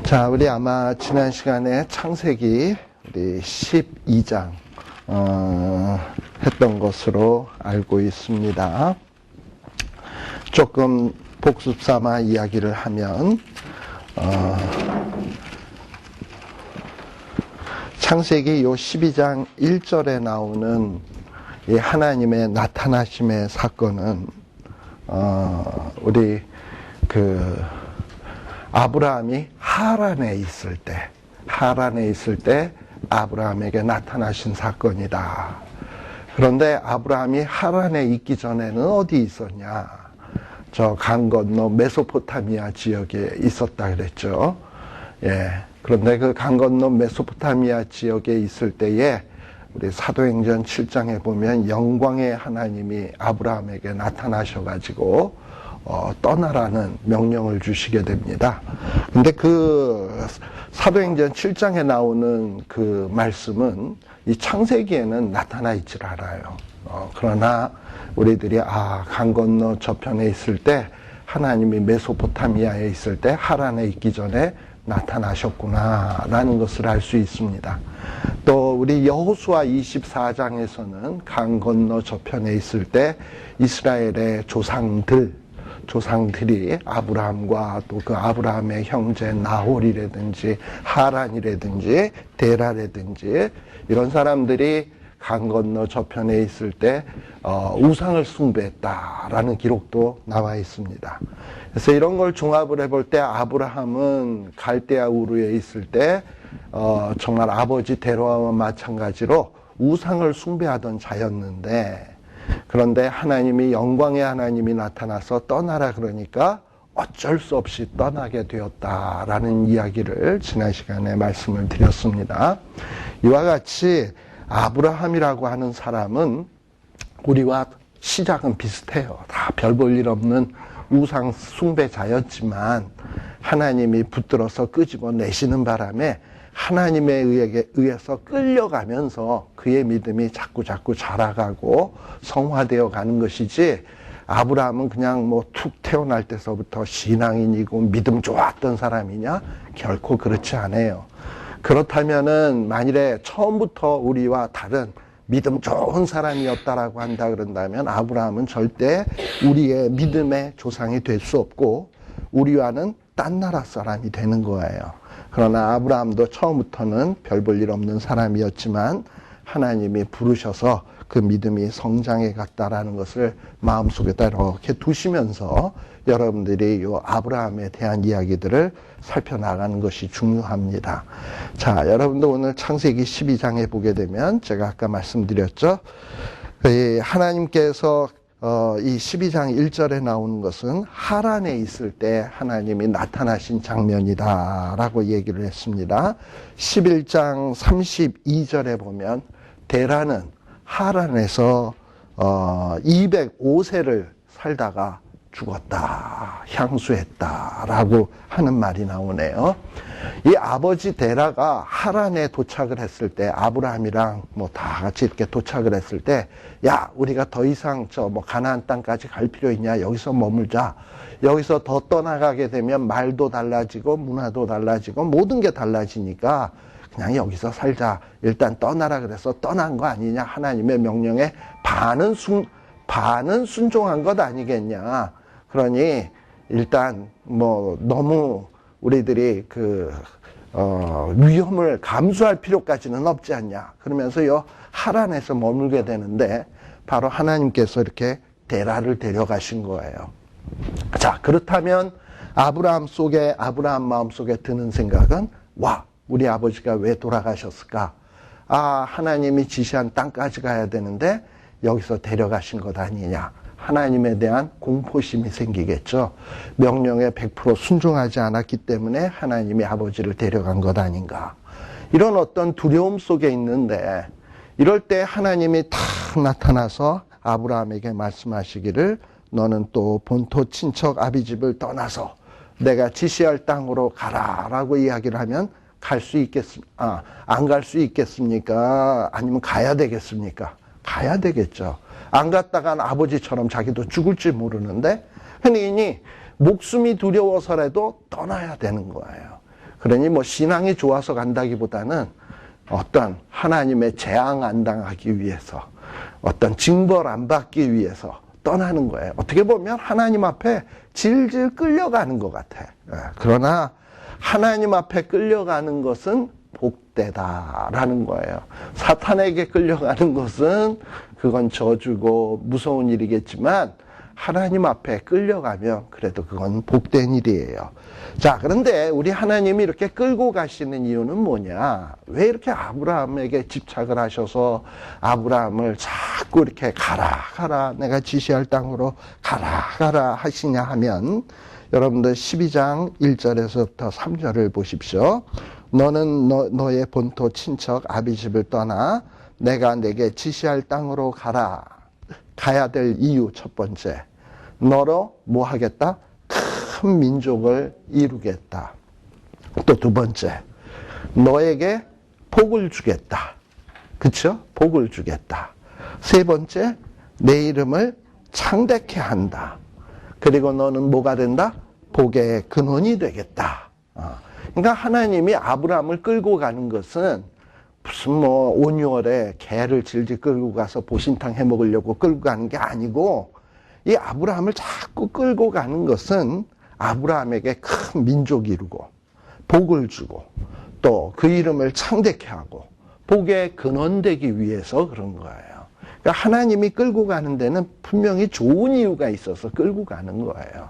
자, 우리 아마 지난 시간에 창세기 우리 12장 했던 것으로 알고 있습니다. 조금 복습 삼아 이야기를 하면 창세기 요 12장 1절에 나오는 이 하나님의 나타나심의 사건은 우리 아브라함이 하란에 있을 때 아브라함에게 나타나신 사건이다. 그런데 아브라함이 하란에 있기 전에는 어디 있었냐? 저 강 건너 메소포타미아 지역에 있었다 그랬죠. 예. 그런데 그 강 건너 메소포타미아 지역에 있을 때에 우리 사도행전 7장에 보면 영광의 하나님이 아브라함에게 나타나셔가지고 떠나라는 명령을 주시게 됩니다. 근데 그 사도행전 7장에 나오는 그 말씀은 이 창세기에는 나타나 있질 않아요. 그러나 우리들이 강 건너 저편에 있을 때 하나님이 메소포타미아에 있을 때 하란에 있기 전에 나타나셨구나 라는 것을 알 수 있습니다. 또 우리 여호수아 24장에서는 강 건너 저편에 있을 때 이스라엘의 조상들이 아브라함과 또 그 아브라함의 형제 나홀이라든지 하란이라든지 데라라든지 이런 사람들이 강 건너 저편에 있을 때 우상을 숭배했다라는 기록도 나와 있습니다. 그래서 이런 걸 종합을 해볼 때 아브라함은 갈대아 우르에 있을 때 정말 아버지 데라와 마찬가지로 우상을 숭배하던 자였는데, 그런데 하나님이 영광의 하나님이 나타나서 떠나라 그러니까 어쩔 수 없이 떠나게 되었다라는 이야기를 지난 시간에 말씀을 드렸습니다. 이와 같이 아브라함이라고 하는 사람은 우리와 시작은 비슷해요. 다 별 볼 일 없는 우상 숭배자였지만 하나님이 붙들어서 끄집어내시는 바람에 하나님에 의해서 끌려가면서 그의 믿음이 자꾸 자라가고 성화되어 가는 것이지, 아브라함은 그냥 툭 태어날 때서부터 신앙인이고 믿음 좋았던 사람이냐? 결코 그렇지 않아요. 그렇다면은 만일에 처음부터 우리와 다른 믿음 좋은 사람이었다라고 한다 그런다면 아브라함은 절대 우리의 믿음의 조상이 될 수 없고 우리와는 딴 나라 사람이 되는 거예요. 그러나 아브라함도 처음부터는 별 볼 일 없는 사람이었지만 하나님이 부르셔서 그 믿음이 성장해 갔다라는 것을 마음속에다 이렇게 두시면서 여러분들이 이 아브라함에 대한 이야기들을 살펴나가는 것이 중요합니다. 자, 여러분들 오늘 창세기 12장에 보게 되면 제가 아까 말씀드렸죠. 하나님께서 이 12장 1절에 나오는 것은 하란에 있을 때 하나님이 나타나신 장면이다 라고 얘기를 했습니다. 11장 32절에 보면 데라는 하란에서 205세를 살다가 죽었다, 향수했다 라고 하는 말이 나오네요. 이 아버지 데라가 하란에 도착을 했을 때, 아브라함이랑 다 같이 이렇게 도착을 했을 때, 야, 우리가 더 이상 가나안 땅까지 갈 필요 있냐? 여기서 머물자. 여기서 더 떠나가게 되면 말도 달라지고 문화도 달라지고 모든 게 달라지니까 그냥 여기서 살자. 일단 떠나라 그래서 떠난 거 아니냐? 하나님의 명령에 반은 순종한 것 아니겠냐? 그러니 일단 너무 우리들이 위험을 감수할 필요까지는 없지 않냐? 그러면서 하란에서 머물게 되는데 바로 하나님께서 이렇게 데라를 데려가신 거예요. 자, 그렇다면 아브라함 마음속에 드는 생각은, 우리 아버지가 왜 돌아가셨을까? 하나님이 지시한 땅까지 가야 되는데 여기서 데려가신 것 아니냐? 하나님에 대한 공포심이 생기겠죠. 명령에 100% 순종하지 않았기 때문에 하나님이 아버지를 데려간 것 아닌가. 이런 어떤 두려움 속에 있는데, 이럴 때 하나님이 탁 나타나서 아브라함에게 말씀하시기를, 너는 또 본토 친척 아비집을 떠나서 내가 지시할 땅으로 가라라고 이야기를 하면 안 갈 수 있겠습니까? 아니면 가야 되겠습니까? 가야 되겠죠. 안 갔다간 아버지처럼 자기도 죽을지 모르는데, 흔히 목숨이 두려워서라도 떠나야 되는 거예요. 그러니 뭐 신앙이 좋아서 간다기보다는 어떤 하나님의 재앙 안 당하기 위해서, 어떤 징벌 안 받기 위해서 떠나는 거예요. 어떻게 보면 하나님 앞에 질질 끌려가는 것 같아. 그러나 하나님 앞에 끌려가는 것은 복되다라는 거예요. 사탄에게 끌려가는 것은 그건 저주고 무서운 일이겠지만 하나님 앞에 끌려가면 그래도 그건 복된 일이에요. 자, 그런데 우리 하나님이 이렇게 끌고 가시는 이유는 뭐냐? 왜 이렇게 아브라함에게 집착을 하셔서 아브라함을 자꾸 이렇게 가라 내가 지시할 땅으로 가라 하시냐 하면, 여러분들 12장 1절에서부터 3절을 보십시오. 너는 너의 본토 친척 아비집을 떠나 내가 내게 지시할 땅으로 가라. 가야 될 이유 첫 번째, 너로 뭐 하겠다? 큰 민족을 이루겠다. 또 두 번째, 너에게 복을 주겠다. 그쵸? 복을 주겠다. 세 번째, 내 이름을 창대케 한다. 그리고 너는 뭐가 된다? 복의 근원이 되겠다. 그러니까 하나님이 아브라함을 끌고 가는 것은 무슨 뭐 5, 6월에 개를 질질 끌고 가서 보신탕 해 먹으려고 끌고 가는 게 아니고, 이 아브라함을 자꾸 끌고 가는 것은 아브라함에게 큰 민족이 이루고 복을 주고 또 그 이름을 창대케 하고 복의 근원되기 위해서 그런 거예요. 그러니까 하나님이 끌고 가는 데는 분명히 좋은 이유가 있어서 끌고 가는 거예요.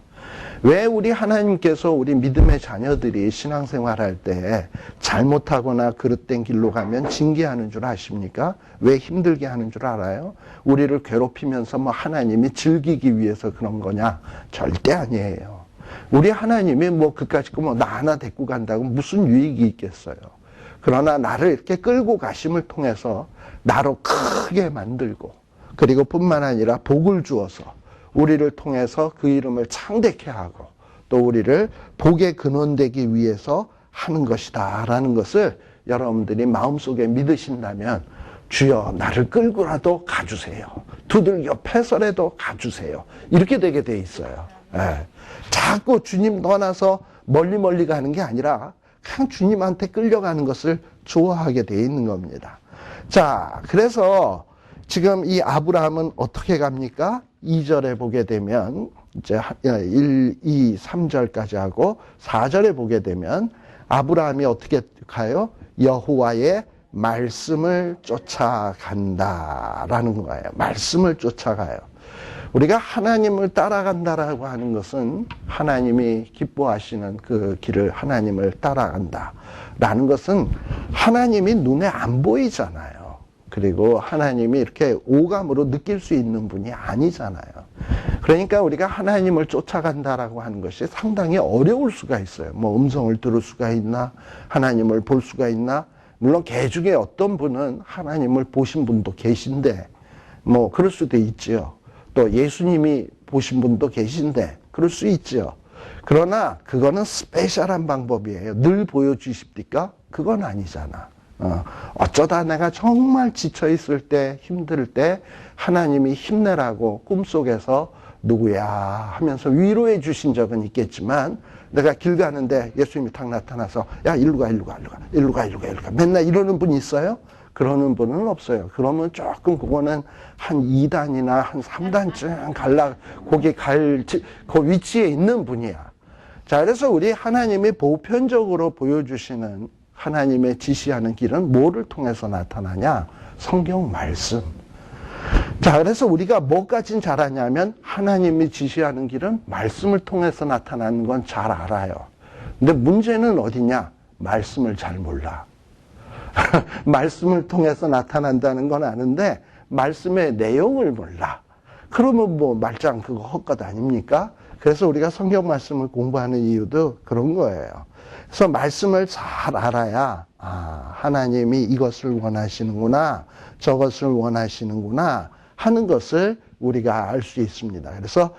왜 우리 하나님께서 우리 믿음의 자녀들이 신앙생활할 때 잘못하거나 그릇된 길로 가면 징계하는 줄 아십니까? 왜 힘들게 하는 줄 알아요? 우리를 괴롭히면서 뭐 하나님이 즐기기 위해서 그런 거냐? 절대 아니에요. 우리 하나님이 뭐 그까짓 거 뭐 나 하나 데리고 간다고 무슨 유익이 있겠어요? 그러나 나를 이렇게 끌고 가심을 통해서 나로 크게 만들고, 그리고 뿐만 아니라 복을 주어서 우리를 통해서 그 이름을 창대케 하고 또 우리를 복의 근원되기 위해서 하는 것이다 라는 것을 여러분들이 마음속에 믿으신다면, 주여 나를 끌고라도 가주세요. 두들겨 패서라도 가주세요. 이렇게 되게 돼 있어요. 자꾸 주님 떠나서 멀리 가는 게 아니라 그냥 주님한테 끌려가는 것을 좋아하게 돼 있는 겁니다. 자, 그래서 지금 이 아브라함은 어떻게 갑니까? 2절에 보게 되면 이제 1, 2, 3절까지 하고 4절에 보게 되면 아브라함이 어떻게 가요? 여호와의 말씀을 쫓아간다라는 거예요. 말씀을 쫓아가요. 우리가 하나님을 따라간다라고 하는 것은 하나님이 기뻐하시는 그 길을 하나님을 따라간다라는 것은 하나님이 눈에 안 보이잖아요. 그리고 하나님이 이렇게 오감으로 느낄 수 있는 분이 아니잖아요. 그러니까 우리가 하나님을 쫓아간다라고 하는 것이 상당히 어려울 수가 있어요. 뭐 음성을 들을 수가 있나? 하나님을 볼 수가 있나? 물론 개 중에 어떤 분은 하나님을 보신 분도 계신데 뭐 그럴 수도 있지요. 또 예수님이 보신 분도 계신데 그럴 수 있죠. 그러나 그거는 스페셜한 방법이에요. 늘 보여주십니까? 그건 아니잖아. 어쩌다 내가 정말 지쳐있을 때, 힘들 때 하나님이 힘내라고 꿈속에서 누구야 하면서 위로해 주신 적은 있겠지만, 내가 길 가는데 예수님이 딱 나타나서 야 일로 가 맨날 이러는 분이 있어요? 그러는 분은 없어요. 그러면 조금 그거는 한 2단이나 한 3단쯤 거기 그 위치에 있는 분이야. 자, 그래서 우리 하나님이 보편적으로 보여주시는 하나님의 지시하는 길은 뭐를 통해서 나타나냐? 성경 말씀. 자, 그래서 우리가 뭐까진 잘 아냐면 하나님이 지시하는 길은 말씀을 통해서 나타나는 건 잘 알아요. 근데 문제는 어디냐? 말씀을 잘 몰라. 말씀을 통해서 나타난다는 건 아는데 말씀의 내용을 몰라. 그러면 뭐 말짱 그거 헛것 아닙니까? 그래서 우리가 성경 말씀을 공부하는 이유도 그런 거예요. 그래서 말씀을 잘 알아야 하나님이 이것을 원하시는구나, 저것을 원하시는구나 하는 것을 우리가 알 수 있습니다. 그래서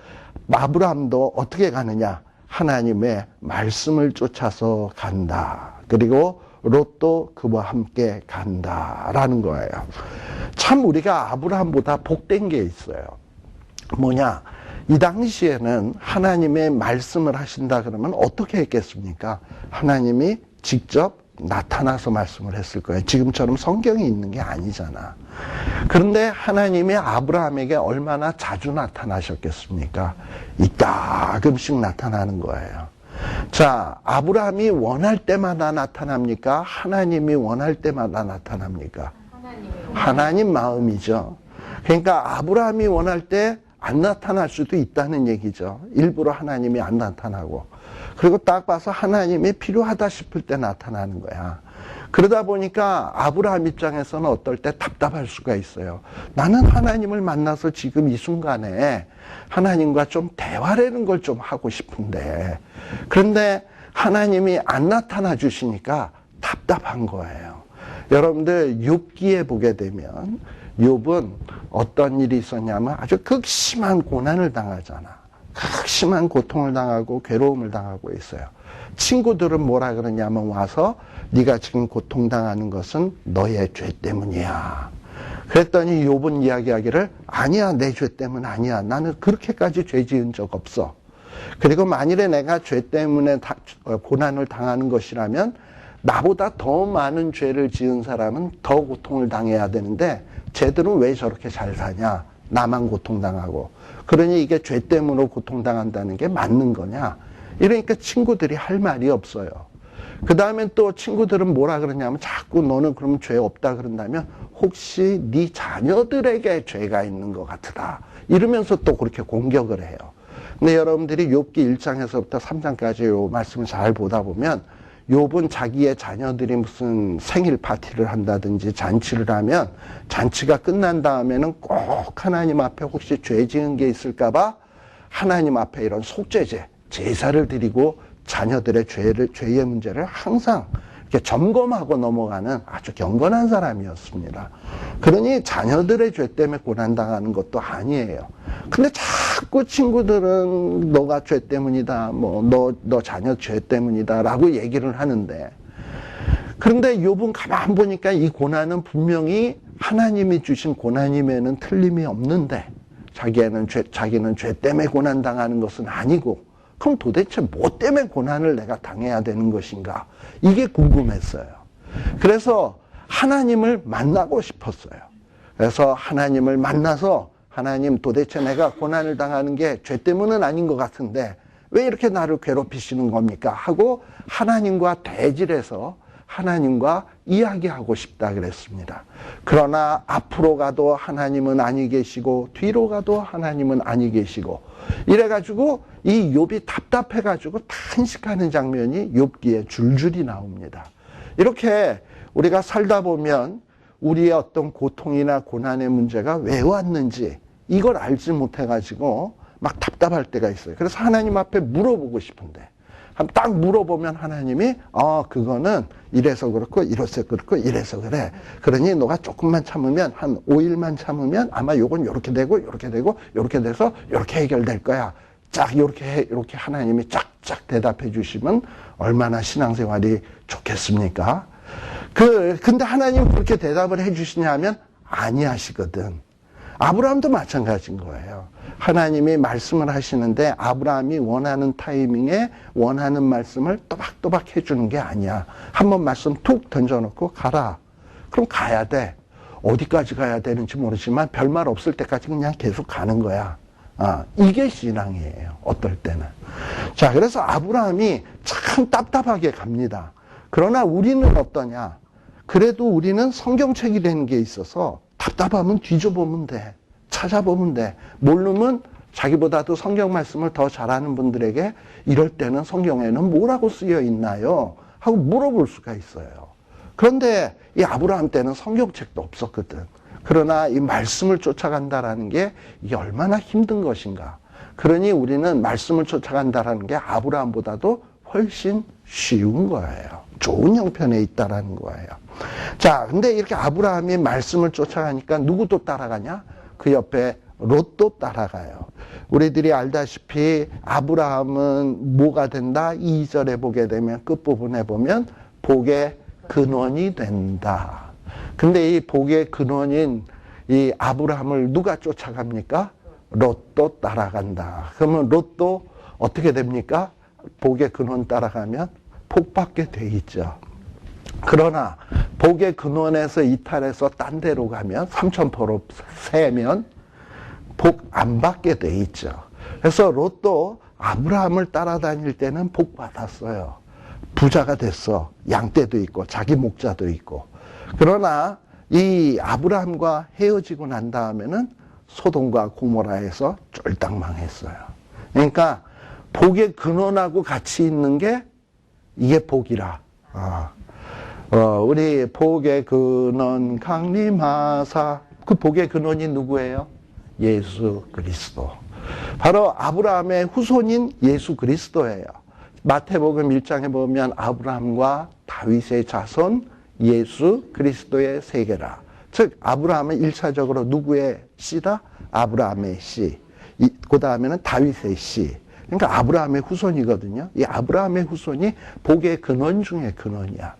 아브라함도 어떻게 가느냐? 하나님의 말씀을 쫓아서 간다. 그리고 롯도 그와 함께 간다라는 거예요. 참 우리가 아브라함보다 복된 게 있어요. 뭐냐? 이 당시에는 하나님의 말씀을 하신다 그러면 어떻게 했겠습니까? 하나님이 직접 나타나서 말씀을 했을 거예요. 지금처럼 성경이 있는 게 아니잖아. 그런데 하나님이 아브라함에게 얼마나 자주 나타나셨겠습니까? 이따금씩 나타나는 거예요. 자, 아브라함이 원할 때마다 나타납니까? 하나님이 원할 때마다 나타납니까? 하나님 마음이죠. 그러니까 아브라함이 원할 때 안 나타날 수도 있다는 얘기죠. 일부러 하나님이 안 나타나고. 그리고 딱 봐서 하나님이 필요하다 싶을 때 나타나는 거야. 그러다 보니까 아브라함 입장에서는 어떨 때 답답할 수가 있어요. 나는 하나님을 만나서 지금 이 순간에 하나님과 좀 대화라는 걸 좀 하고 싶은데, 그런데 하나님이 안 나타나 주시니까 답답한 거예요. 여러분들 욥기에 보게 되면 욥은 어떤 일이 있었냐면 아주 극심한 고난을 당하잖아. 극심한 고통을 당하고 괴로움을 당하고 있어요. 친구들은 뭐라 그러냐면 와서 네가 지금 고통당하는 것은 너의 죄 때문이야. 그랬더니 욥은 이야기하기를 아니야, 내 죄 때문 아니야. 나는 그렇게까지 죄 지은 적 없어. 그리고 만일에 내가 죄 때문에 고난을 당하는 것이라면 나보다 더 많은 죄를 지은 사람은 더 고통을 당해야 되는데 쟤들은 왜 저렇게 잘 사냐? 나만 고통당하고. 그러니 이게 죄 때문에 고통당한다는 게 맞는 거냐? 이러니까 친구들이 할 말이 없어요. 그 다음에 또 친구들은 뭐라 그러냐면 자꾸 너는 그러면 죄 없다 그런다면 혹시 네 자녀들에게 죄가 있는 것 같으다. 이러면서 또 그렇게 공격을 해요. 근데 여러분들이 욥기 1장에서부터 3장까지 요 말씀을 잘 보다 보면 욥은 자기의 자녀들이 무슨 생일 파티를 한다든지 잔치를 하면 잔치가 끝난 다음에는 꼭 하나님 앞에 혹시 죄 지은 게 있을까 봐 하나님 앞에 이런 속죄제, 제사를 드리고 자녀들의 죄의 문제를 항상 이렇게 점검하고 넘어가는 아주 경건한 사람이었습니다. 그러니 자녀들의 죄 때문에 고난당하는 것도 아니에요. 근데 자꾸 친구들은 너가 죄 때문이다, 너 자녀 죄 때문이다 라고 얘기를 하는데, 그런데 욥은 가만 보니까 이 고난은 분명히 하나님이 주신 고난임에는 틀림이 없는데 자기는 죄 때문에 고난당하는 것은 아니고, 그럼 도대체 뭐 때문에 고난을 내가 당해야 되는 것인가? 이게 궁금했어요. 그래서 하나님을 만나고 싶었어요. 그래서 하나님을 만나서 하나님, 도대체 내가 고난을 당하는 게 죄 때문은 아닌 것 같은데 왜 이렇게 나를 괴롭히시는 겁니까? 하고 하나님과 대질해서 하나님과 이야기하고 싶다 그랬습니다. 그러나 앞으로 가도 하나님은 아니 계시고 뒤로 가도 하나님은 아니 계시고, 이래가지고 이 욥이 답답해가지고 탄식하는 장면이 욥기에 줄줄이 나옵니다. 이렇게 우리가 살다 보면 우리의 어떤 고통이나 고난의 문제가 왜 왔는지 이걸 알지 못해가지고 막 답답할 때가 있어요. 그래서 하나님 앞에 물어보고 싶은데 딱 물어보면 하나님이 그거는 이래서 그렇고 이래서 그렇고 이래서 그래. 그러니 너가 조금만 참으면 한 5일만 참으면 아마 요건 요렇게 되고 요렇게 되고 요렇게 돼서 요렇게 해결될 거야. 쫙 요렇게 하나님이 쫙쫙 대답해 주시면 얼마나 신앙생활이 좋겠습니까? 근데 하나님 그렇게 대답을 해 주시냐 하면 아니하시거든. 아브라함도 마찬가지인 거예요. 하나님이 말씀을 하시는데 아브라함이 원하는 타이밍에 원하는 말씀을 또박또박 해주는 게 아니야. 한번 말씀 툭 던져놓고 가라. 그럼 가야 돼. 어디까지 가야 되는지 모르지만 별말 없을 때까지 그냥 계속 가는 거야. 이게 신앙이에요. 어떨 때는. 자, 그래서 아브라함이 참 답답하게 갑니다. 그러나 우리는 어떠냐? 그래도 우리는 성경책이라는 게 있어서 답답하면 뒤져보면 돼. 찾아보면 돼. 모르면 자기보다도 성경 말씀을 더 잘하는 분들에게 이럴 때는 성경에는 뭐라고 쓰여 있나요? 하고 물어볼 수가 있어요. 그런데 이 아브라함 때는 성경책도 없었거든. 그러나 이 말씀을 쫓아간다라는 게 이게 얼마나 힘든 것인가. 그러니 우리는 말씀을 쫓아간다라는 게 아브라함보다도 훨씬 쉬운 거예요. 좋은 형편에 있다라는 거예요. 자, 근데 이렇게 아브라함이 말씀을 쫓아가니까 누구도 따라가냐? 그 옆에 롯도 따라가요. 우리들이 알다시피 아브라함은 뭐가 된다? 2절에 보게 되면 끝부분에 보면 복의 근원이 된다. 근데 이 복의 근원인 이 아브라함을 누가 쫓아갑니까? 롯도 따라간다. 그러면 롯도 어떻게 됩니까? 복의 근원 따라가면 복 받게 돼 있죠. 그러나 복의 근원에서 이탈해서 딴 데로 가면 삼천포로 세면 복 안 받게 돼 있죠. 그래서 롯도 아브라함을 따라다닐 때는 복 받았어요. 부자가 됐어. 양떼도 있고 자기 목자도 있고. 그러나 이 아브라함과 헤어지고 난 다음에는 소돔과 고모라에서 쫄딱 망했어요. 그러니까 복의 근원하고 같이 있는 게 이게 복이라. 우리 복의 근원 강림하사, 그 복의 근원이 누구예요? 예수 그리스도. 바로 아브라함의 후손인 예수 그리스도예요. 마태복음 1장에 보면 아브라함과 다윗의 자손 예수 그리스도의 세계라. 즉 아브라함은 1차적으로 누구의 씨다? 아브라함의 씨. 그 다음에는 다윗의 씨. 그러니까 아브라함의 후손이거든요. 이 아브라함의 후손이 복의 근원 중의 근원이야.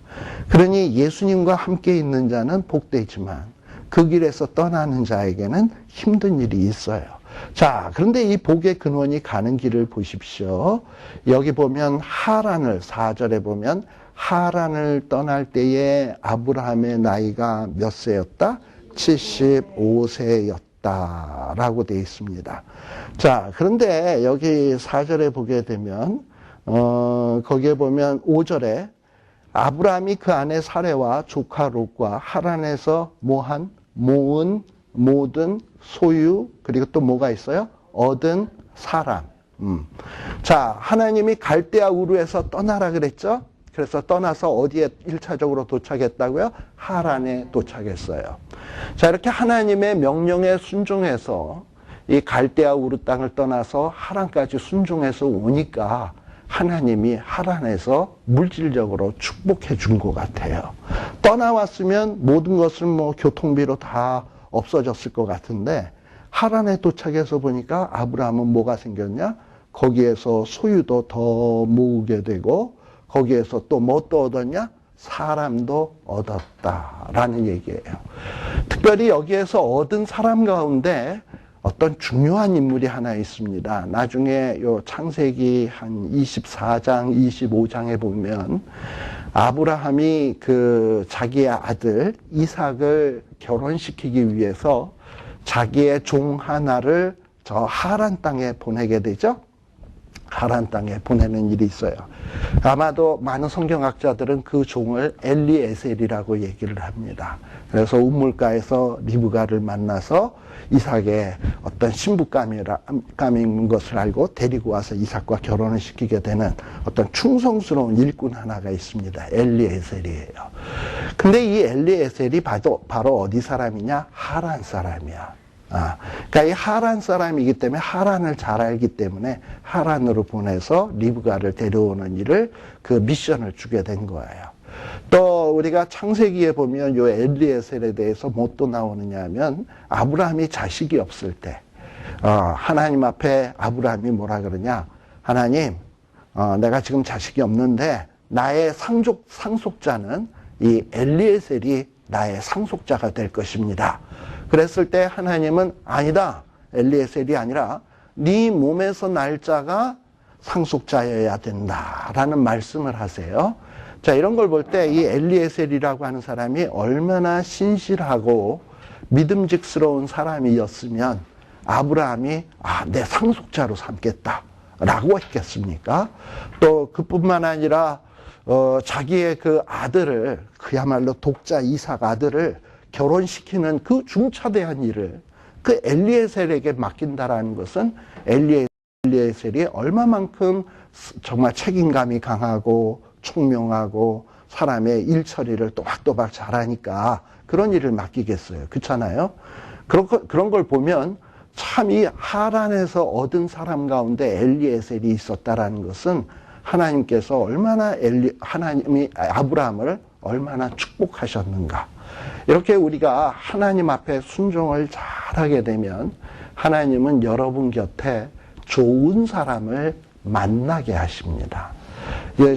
그러니 예수님과 함께 있는 자는 복되지만 그 길에서 떠나는 자에게는 힘든 일이 있어요. 자, 그런데 이 복의 근원이 가는 길을 보십시오. 여기 보면 하란을, 4절에 보면 하란을 떠날 때에 아브라함의 나이가 몇 세였다? 75세였다 라고 되어 있습니다. 자, 그런데 여기 4절에 보게 되면 거기에 보면 5절에 아브라함이 그 아내 사레와 조카 롯과 하란에서 모은 모든 소유, 그리고 또 뭐가 있어요? 얻은 사람. 자, 하나님이 갈대아 우르에서 떠나라 그랬죠? 그래서 떠나서 어디에 1차적으로 도착했다고요? 하란에 도착했어요. 자, 이렇게 하나님의 명령에 순종해서 이 갈대아 우르 땅을 떠나서 하란까지 순종해서 오니까 하나님이 하란에서 물질적으로 축복해 준 것 같아요. 떠나왔으면 모든 것은 뭐 교통비로 다 없어졌을 것 같은데 하란에 도착해서 보니까 아브라함은 뭐가 생겼냐? 거기에서 소유도 더 모으게 되고 거기에서 또 뭐 또 얻었냐? 사람도 얻었다라는 얘기예요. 특별히 여기에서 얻은 사람 가운데 어떤 중요한 인물이 하나 있습니다. 나중에 요 창세기 한 24장, 25장에 보면 아브라함이 그 자기의 아들 이삭을 결혼시키기 위해서 자기의 종 하나를 저 하란 땅에 보내게 되죠. 하란 땅에 보내는 일이 있어요. 아마도 많은 성경학자들은 그 종을 엘리에셀이라고 얘기를 합니다. 그래서 우물가에서 리브가를 만나서 이삭의 어떤 신부감이 있는 것을 알고 데리고 와서 이삭과 결혼을 시키게 되는 어떤 충성스러운 일꾼 하나가 있습니다. 엘리에셀이에요. 근데 이 엘리에셀이 바로 어디 사람이냐? 하란 사람이야. 그러니까 이 하란 사람이기 때문에 하란을 잘 알기 때문에 하란으로 보내서 리브가를 데려오는 일을 그 미션을 주게 된 거예요. 또 우리가 창세기에 보면 요 엘리에셀에 대해서 뭐 또 나오느냐 하면 아브라함이 자식이 없을 때 하나님 앞에 아브라함이 뭐라 그러냐? 하나님, 내가 지금 자식이 없는데 나의 상속자는 이 엘리에셀이 나의 상속자가 될 것입니다. 그랬을 때 하나님은 아니다. 엘리에셀이 아니라 네 몸에서 날 자가 상속자여야 된다라는 말씀을 하세요. 자, 이런 걸 볼 때 이 엘리에셀이라고 하는 사람이 얼마나 신실하고 믿음직스러운 사람이었으면 아브라함이 내 상속자로 삼겠다라고 했겠습니까? 또 그뿐만 아니라 자기의 그 아들을 그야말로 독자 이삭 아들을 결혼시키는 그 중차대한 일을 그 엘리에셀에게 맡긴다라는 것은 엘리에셀이 얼마만큼 정말 책임감이 강하고 총명하고 사람의 일 처리를 또박또박 잘하니까 그런 일을 맡기겠어요. 그렇잖아요? 그런 걸 보면 참 이 하란에서 얻은 사람 가운데 엘리에셀이 있었다라는 것은 하나님께서 얼마나 하나님이 아브라함을 얼마나 축복하셨는가. 이렇게 우리가 하나님 앞에 순종을 잘하게 되면 하나님은 여러분 곁에 좋은 사람을 만나게 하십니다.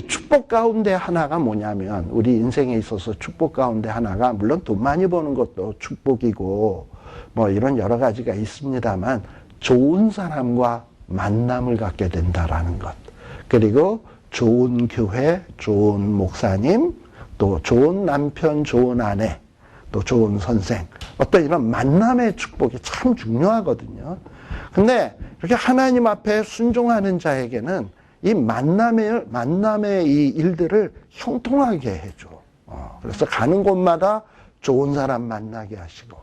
축복 가운데 하나가 뭐냐면 우리 인생에 있어서 축복 가운데 하나가 물론 돈 많이 버는 것도 축복이고 뭐 이런 여러 가지가 있습니다만 좋은 사람과 만남을 갖게 된다라는 것. 그리고 좋은 교회, 좋은 목사님, 또 좋은 남편, 좋은 아내, 또 좋은 선생. 어떤 이런 만남의 축복이 참 중요하거든요. 근데 이렇게 하나님 앞에 순종하는 자에게는 이 만남의 이 일들을 형통하게 해줘. 그래서 가는 곳마다 좋은 사람 만나게 하시고,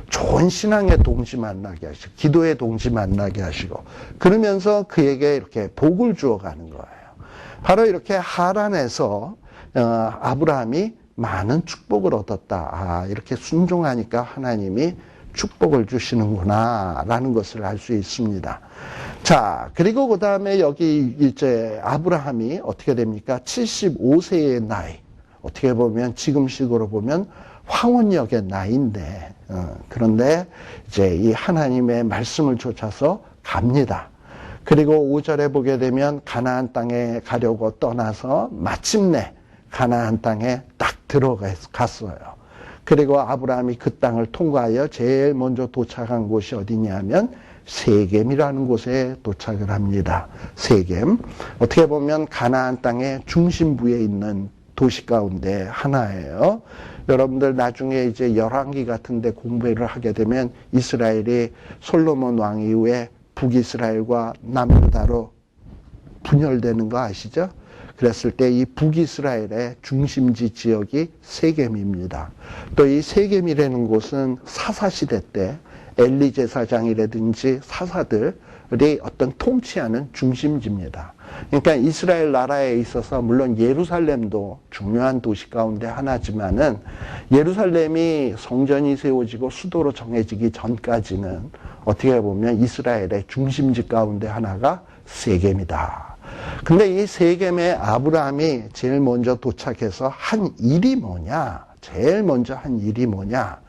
좋은 신앙의 동지 만나게 하시고, 기도의 동지 만나게 하시고, 그러면서 그에게 이렇게 복을 주어가는 거예요. 바로 이렇게 하란에서 아브라함이 많은 축복을 얻었다. 이렇게 순종하니까 하나님이 축복을 주시는구나 라는 것을 알 수 있습니다. 자, 그리고 그 다음에 여기 이제 아브라함이 어떻게 됩니까? 75세의 나이. 어떻게 보면 지금식으로 보면 황혼역의 나이인데, 그런데 이제 이 하나님의 말씀을 쫓아서 갑니다. 그리고 5절에 보게 되면 가나안 땅에 가려고 떠나서 마침내 가나안 땅에 딱 들어갔어요. 그리고 아브라함이 그 땅을 통과하여 제일 먼저 도착한 곳이 어디냐면 세겜이라는 곳에 도착을 합니다. 세겜. 어떻게 보면 가나안 땅의 중심부에 있는 도시 가운데 하나예요. 여러분들 나중에 이제 열왕기 같은 데 공부를 하게 되면 이스라엘이 솔로몬 왕 이후에 북이스라엘과 남유다로 분열되는 거 아시죠? 그랬을 때 이 북이스라엘의 중심지 지역이 세겜입니다. 또 이 세겜이라는 곳은 사사시대 때 엘리 제사장이라든지 사사들이 어떤 통치하는 중심지입니다. 그러니까 이스라엘 나라에 있어서 물론 예루살렘도 중요한 도시 가운데 하나지만은 예루살렘이 성전이 세워지고 수도로 정해지기 전까지는 어떻게 보면 이스라엘의 중심지 가운데 하나가 세겜이다. 근데 이 세겜에 아브라함이 제일 먼저 도착해서 한 일이 뭐냐? 제일 먼저 한 일이 뭐냐?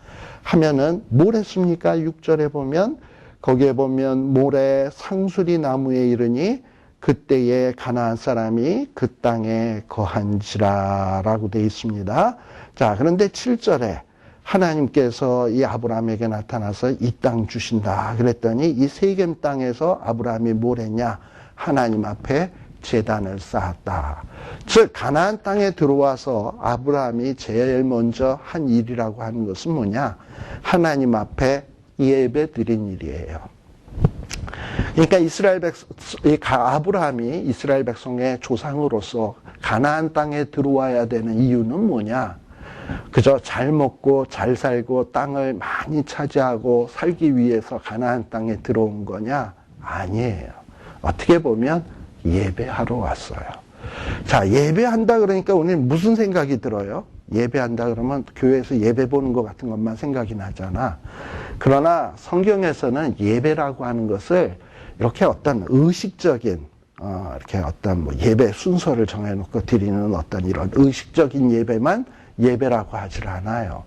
하면은 뭘 했습니까? 6절에 보면 거기에 보면 모래 상수리 나무에 이르니 그때에 가나안 사람이 그 땅에 거한지라라고 되어 있습니다. 자, 그런데 7절에 하나님께서 이 아브라함에게 나타나서 이 땅 주신다. 그랬더니 이 세겜 땅에서 아브라함이 뭘 했냐? 하나님 앞에 제단을 쌓았다. 즉 가나안 땅에 들어와서 아브라함이 제일 먼저 한 일이라고 하는 것은 뭐냐? 하나님 앞에 예배 드린 일이에요. 그러니까 아브라함이 이스라엘 백성의 조상으로서 가나안 땅에 들어와야 되는 이유는 뭐냐? 그저 잘 먹고 잘 살고 땅을 많이 차지하고 살기 위해서 가나안 땅에 들어온 거냐? 아니에요. 어떻게 보면 예배하러 왔어요. 자, 예배한다 그러니까 오늘 무슨 생각이 들어요? 예배한다 그러면 교회에서 예배 보는 것 같은 것만 생각이 나잖아. 그러나 성경에서는 예배라고 하는 것을 이렇게 어떤 의식적인 이렇게 어떤 뭐 예배 순서를 정해놓고 드리는 어떤 이런 의식적인 예배만 예배라고 하질 않아요.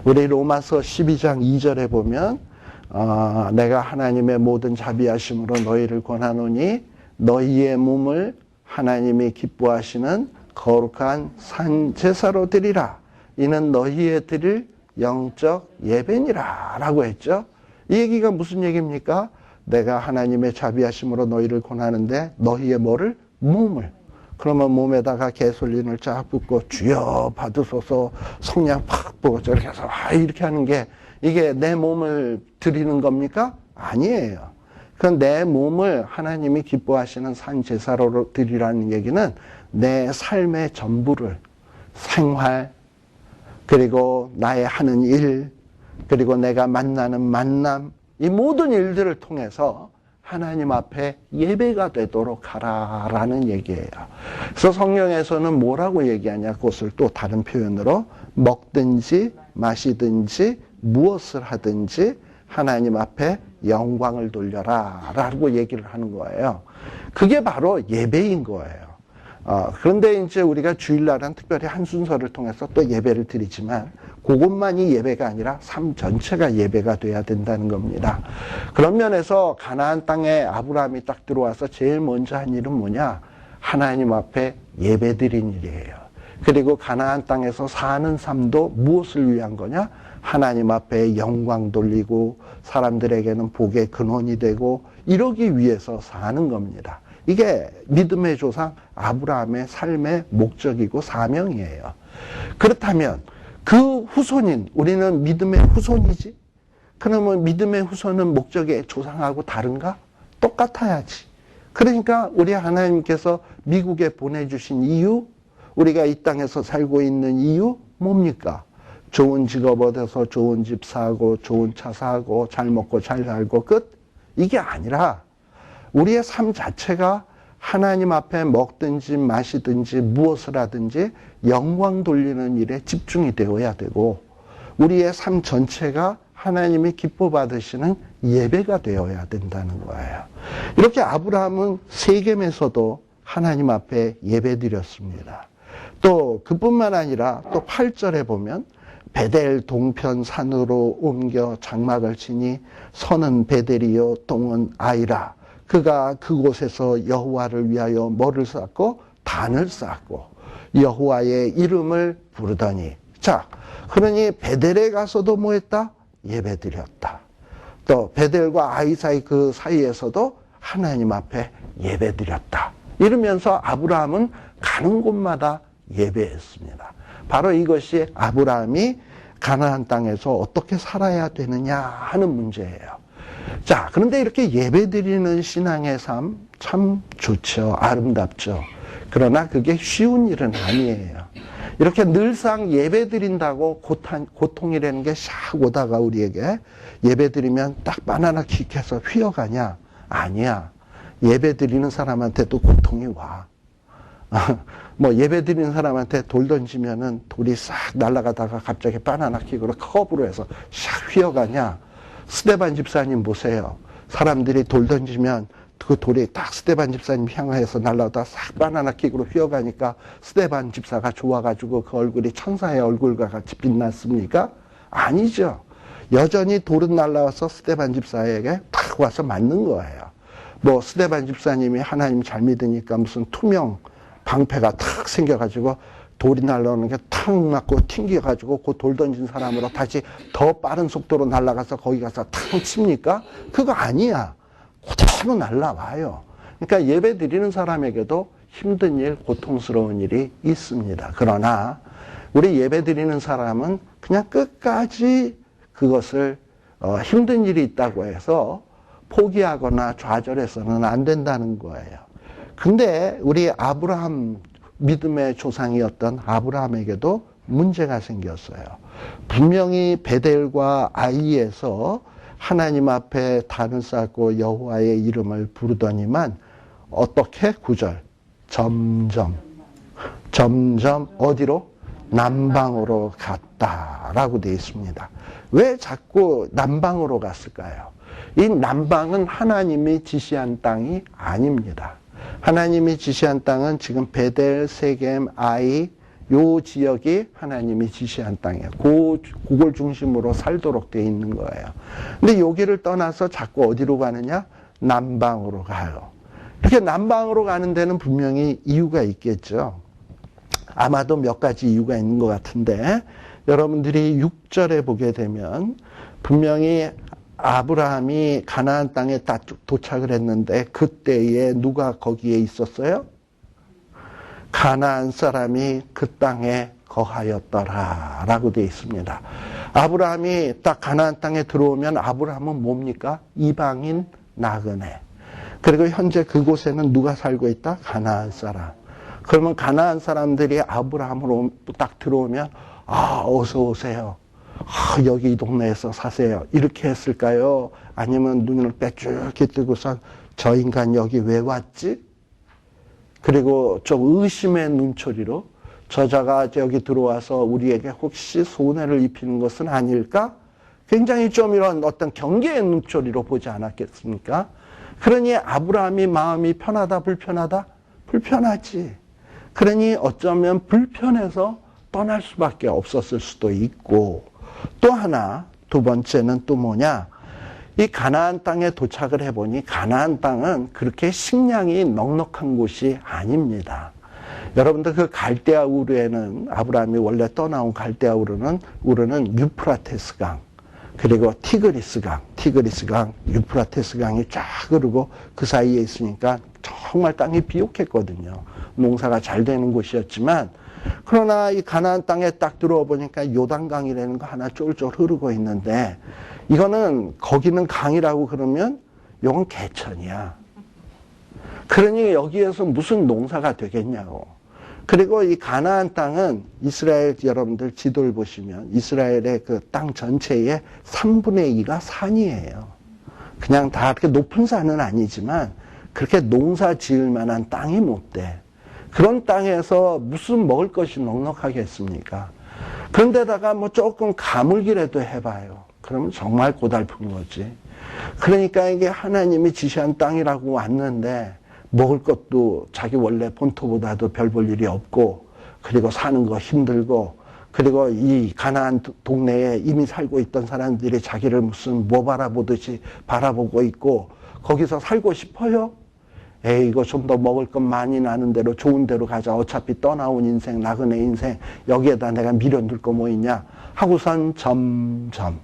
우리 로마서 12장 2절에 보면 내가 하나님의 모든 자비하심으로 너희를 권하노니 너희의 몸을 하나님이 기뻐하시는 거룩한 산 제사로 드리라. 이는 너희의 드릴 영적 예배니라 라고 했죠. 이 얘기가 무슨 얘기입니까? 내가 하나님의 자비하심으로 너희를 권하는데 너희의 뭐를? 몸을. 그러면 몸에다가 개솔린을 쫙 붓고 주여 받으소서 성냥 팍 부어 저렇게 해서 이렇게 하는 게 이게 내 몸을 드리는 겁니까? 아니에요. 그건 내 몸을 하나님이 기뻐하시는 산 제사로 드리라는 얘기는 내 삶의 전부를 생활 그리고 나의 하는 일 그리고 내가 만나는 만남 이 모든 일들을 통해서 하나님 앞에 예배가 되도록 하라라는 얘기예요. 그래서 성경에서는 뭐라고 얘기하냐? 그것을 또 다른 표현으로 먹든지 마시든지 무엇을 하든지 하나님 앞에 영광을 돌려라 라고 얘기를 하는 거예요. 그게 바로 예배인 거예요. 그런데 이제 우리가 주일날은 특별히 한 순서를 통해서 또 예배를 드리지만 그것만이 예배가 아니라 삶 전체가 예배가 돼야 된다는 겁니다. 그런 면에서 가나안 땅에 아브라함이 딱 들어와서 제일 먼저 한 일은 뭐냐? 하나님 앞에 예배 드린 일이에요. 그리고 가나안 땅에서 사는 삶도 무엇을 위한 거냐? 하나님 앞에 영광 돌리고 사람들에게는 복의 근원이 되고 이러기 위해서 사는 겁니다. 이게 믿음의 조상 아브라함의 삶의 목적이고 사명이에요. 그렇다면 그 후손인 우리는 믿음의 후손이지? 그러면 믿음의 후손은 목적의 조상하고 다른가? 똑같아야지. 그러니까 우리 하나님께서 미국에 보내주신 이유, 우리가 이 땅에서 살고 있는 이유 뭡니까? 좋은 직업 얻어서 좋은 집 사고 좋은 차 사고 잘 먹고 잘 살고 끝? 이게 아니라 우리의 삶 자체가 하나님 앞에 먹든지 마시든지 무엇을 하든지 영광 돌리는 일에 집중이 되어야 되고 우리의 삶 전체가 하나님이 기뻐 받으시는 예배가 되어야 된다는 거예요. 이렇게 아브라함은 세겜에서도 하나님 앞에 예배 드렸습니다. 또 그뿐만 아니라 또 8절에 보면 베델 동편 산으로 옮겨 장막을 치니 서는 베델이요 동은 아이라. 그가 그곳에서 여호와를 위하여 뭐를 쌓고 단을 쌓고 여호와의 이름을 부르더니 자 그러니 베델에 가서도 뭐 했다? 예배 드렸다. 또 베델과 아이 사이 그 사이에서도 하나님 앞에 예배 드렸다. 이러면서 아브라함은 가는 곳마다 예배했습니다. 바로 이것이 아브라함이 가나안 땅에서 어떻게 살아야 되느냐 하는 문제예요. 자, 그런데 이렇게 예배드리는 신앙의 삶 참 좋죠. 아름답죠. 그러나 그게 쉬운 일은 아니에요. 이렇게 늘상 예배드린다고 고통이라는 게 샥 오다가 우리에게 예배드리면 딱 바나나 킥해서 휘어가냐? 아니야. 예배드리는 사람한테도 고통이 와. 뭐 예배드리는 사람한테 돌 던지면은 돌이 싹 날아가다가 갑자기 바나나 킥으로 컵으로 해서 샥 휘어가냐? 스데반 집사님 보세요. 사람들이 돌 던지면 그 돌이 딱 스데반 집사님 향해서 날아오다 싹 바나나 킥으로 휘어가니까 스데반 집사가 좋아가지고 그 얼굴이 천사의 얼굴과 같이 빛났습니까? 아니죠. 여전히 돌은 날아와서 스데반 집사에게 탁 와서 맞는 거예요. 뭐 스데반 집사님이 하나님 잘 믿으니까 무슨 투명 방패가 탁 생겨가지고 돌이 날아오는 게 탁 맞고 튕겨가지고 그 돌 던진 사람으로 다시 더 빠른 속도로 날아가서 거기 가서 탁 칩니까? 그거 아니야. 그대로 날아와요. 그러니까 예배 드리는 사람에게도 힘든 일, 고통스러운 일이 있습니다. 그러나 우리 예배 드리는 사람은 그냥 끝까지 그것을 힘든 일이 있다고 해서 포기하거나 좌절해서는 안 된다는 거예요. 근데 우리 아브라함 믿음의 조상이었던 아브라함에게도 문제가 생겼어요. 분명히 베델과 아이에서 하나님 앞에 단을 쌓고 여호와의 이름을 부르더니만 어떻게? 9절 점점 어디로? 남방으로 갔다라고 되어 있습니다. 왜 자꾸 남방으로 갔을까요? 이 남방은 하나님이 지시한 땅이 아닙니다. 하나님이 지시한 땅은 지금 베델, 세겜, 아이 요 지역이 하나님이 지시한 땅이에요. 그걸 중심으로 살도록 되어 있는 거예요. 근데 여기를 떠나서 자꾸 어디로 가느냐? 남방으로 가요. 이렇게 남방으로 가는 데는 분명히 이유가 있겠죠. 아마도 몇 가지 이유가 있는 것 같은데 여러분들이 6절에 보게 되면 분명히 아브라함이 가나안 땅에 도착을 했는데 그때에 누가 거기에 있었어요? 가나안 사람이 그 땅에 거하였더라 라고 되어 있습니다. 아브라함이 딱 가나안 땅에 들어오면 아브라함은 뭡니까? 이방인 나그네. 그리고 현재 그곳에는 누가 살고 있다? 가나안 사람. 그러면 가나안 사람들이 아브라함으로 딱 들어오면 어서 오세요. 여기 이 동네에서 사세요. 이렇게 했을까요? 아니면 눈을 빼쭉히 뜨고서 저 인간 여기 왜 왔지? 그리고 좀 의심의 눈초리로 저자가 여기 들어와서 우리에게 혹시 손해를 입히는 것은 아닐까? 굉장히 좀 이런 어떤 경계의 눈초리로 보지 않았겠습니까? 그러니 아브라함이 마음이 편하다, 불편하다? 불편하지. 그러니 어쩌면 불편해서 떠날 수밖에 없었을 수도 있고 또 하나, 두 번째는 또 뭐냐? 이 가나안 땅에 도착을 해보니 가나안 땅은 그렇게 식량이 넉넉한 곳이 아닙니다. 여러분들 그 갈대아 우르에는 아브라함이 원래 떠나온 갈대아 우르는 유프라테스 강, 그리고 티그리스 강, 유프라테스 강이 쫙 흐르고 그 사이에 있으니까 정말 땅이 비옥했거든요. 농사가 잘 되는 곳이었지만, 그러나 이 가나안 땅에 딱 들어와 보니까 요단강이라는 거 하나 쫄쫄 흐르고 있는데, 이거는 거기는 강이라고 그러면 이건 개천이야. 그러니 여기에서 무슨 농사가 되겠냐고. 그리고 이 가나안 땅은 이스라엘 여러분들 지도를 보시면 이스라엘의 그 땅 전체의 3분의 2가 산이에요. 그냥 다 그렇게 높은 산은 아니지만 그렇게 농사 지을 만한 땅이 못 돼. 그런 땅에서 무슨 먹을 것이 넉넉하겠습니까? 그런데다가 뭐 조금 가물기라도 해봐요. 그러면 정말 고달픈 거지. 그러니까 이게 하나님이 지시한 땅이라고 왔는데 먹을 것도 자기 원래 본토보다도 별 볼 일이 없고, 그리고 사는 거 힘들고, 그리고 이 가나안 동네에 이미 살고 있던 사람들이 자기를 무슨 뭐 바라보듯이 바라보고 있고, 거기서 살고 싶어요? 에이, 이거 좀 더 먹을 것 많이 나는 대로 좋은 데로 가자. 어차피 떠나온 인생, 나그네 인생, 여기에다 내가 미련둘 거 뭐 있냐? 하고선 점점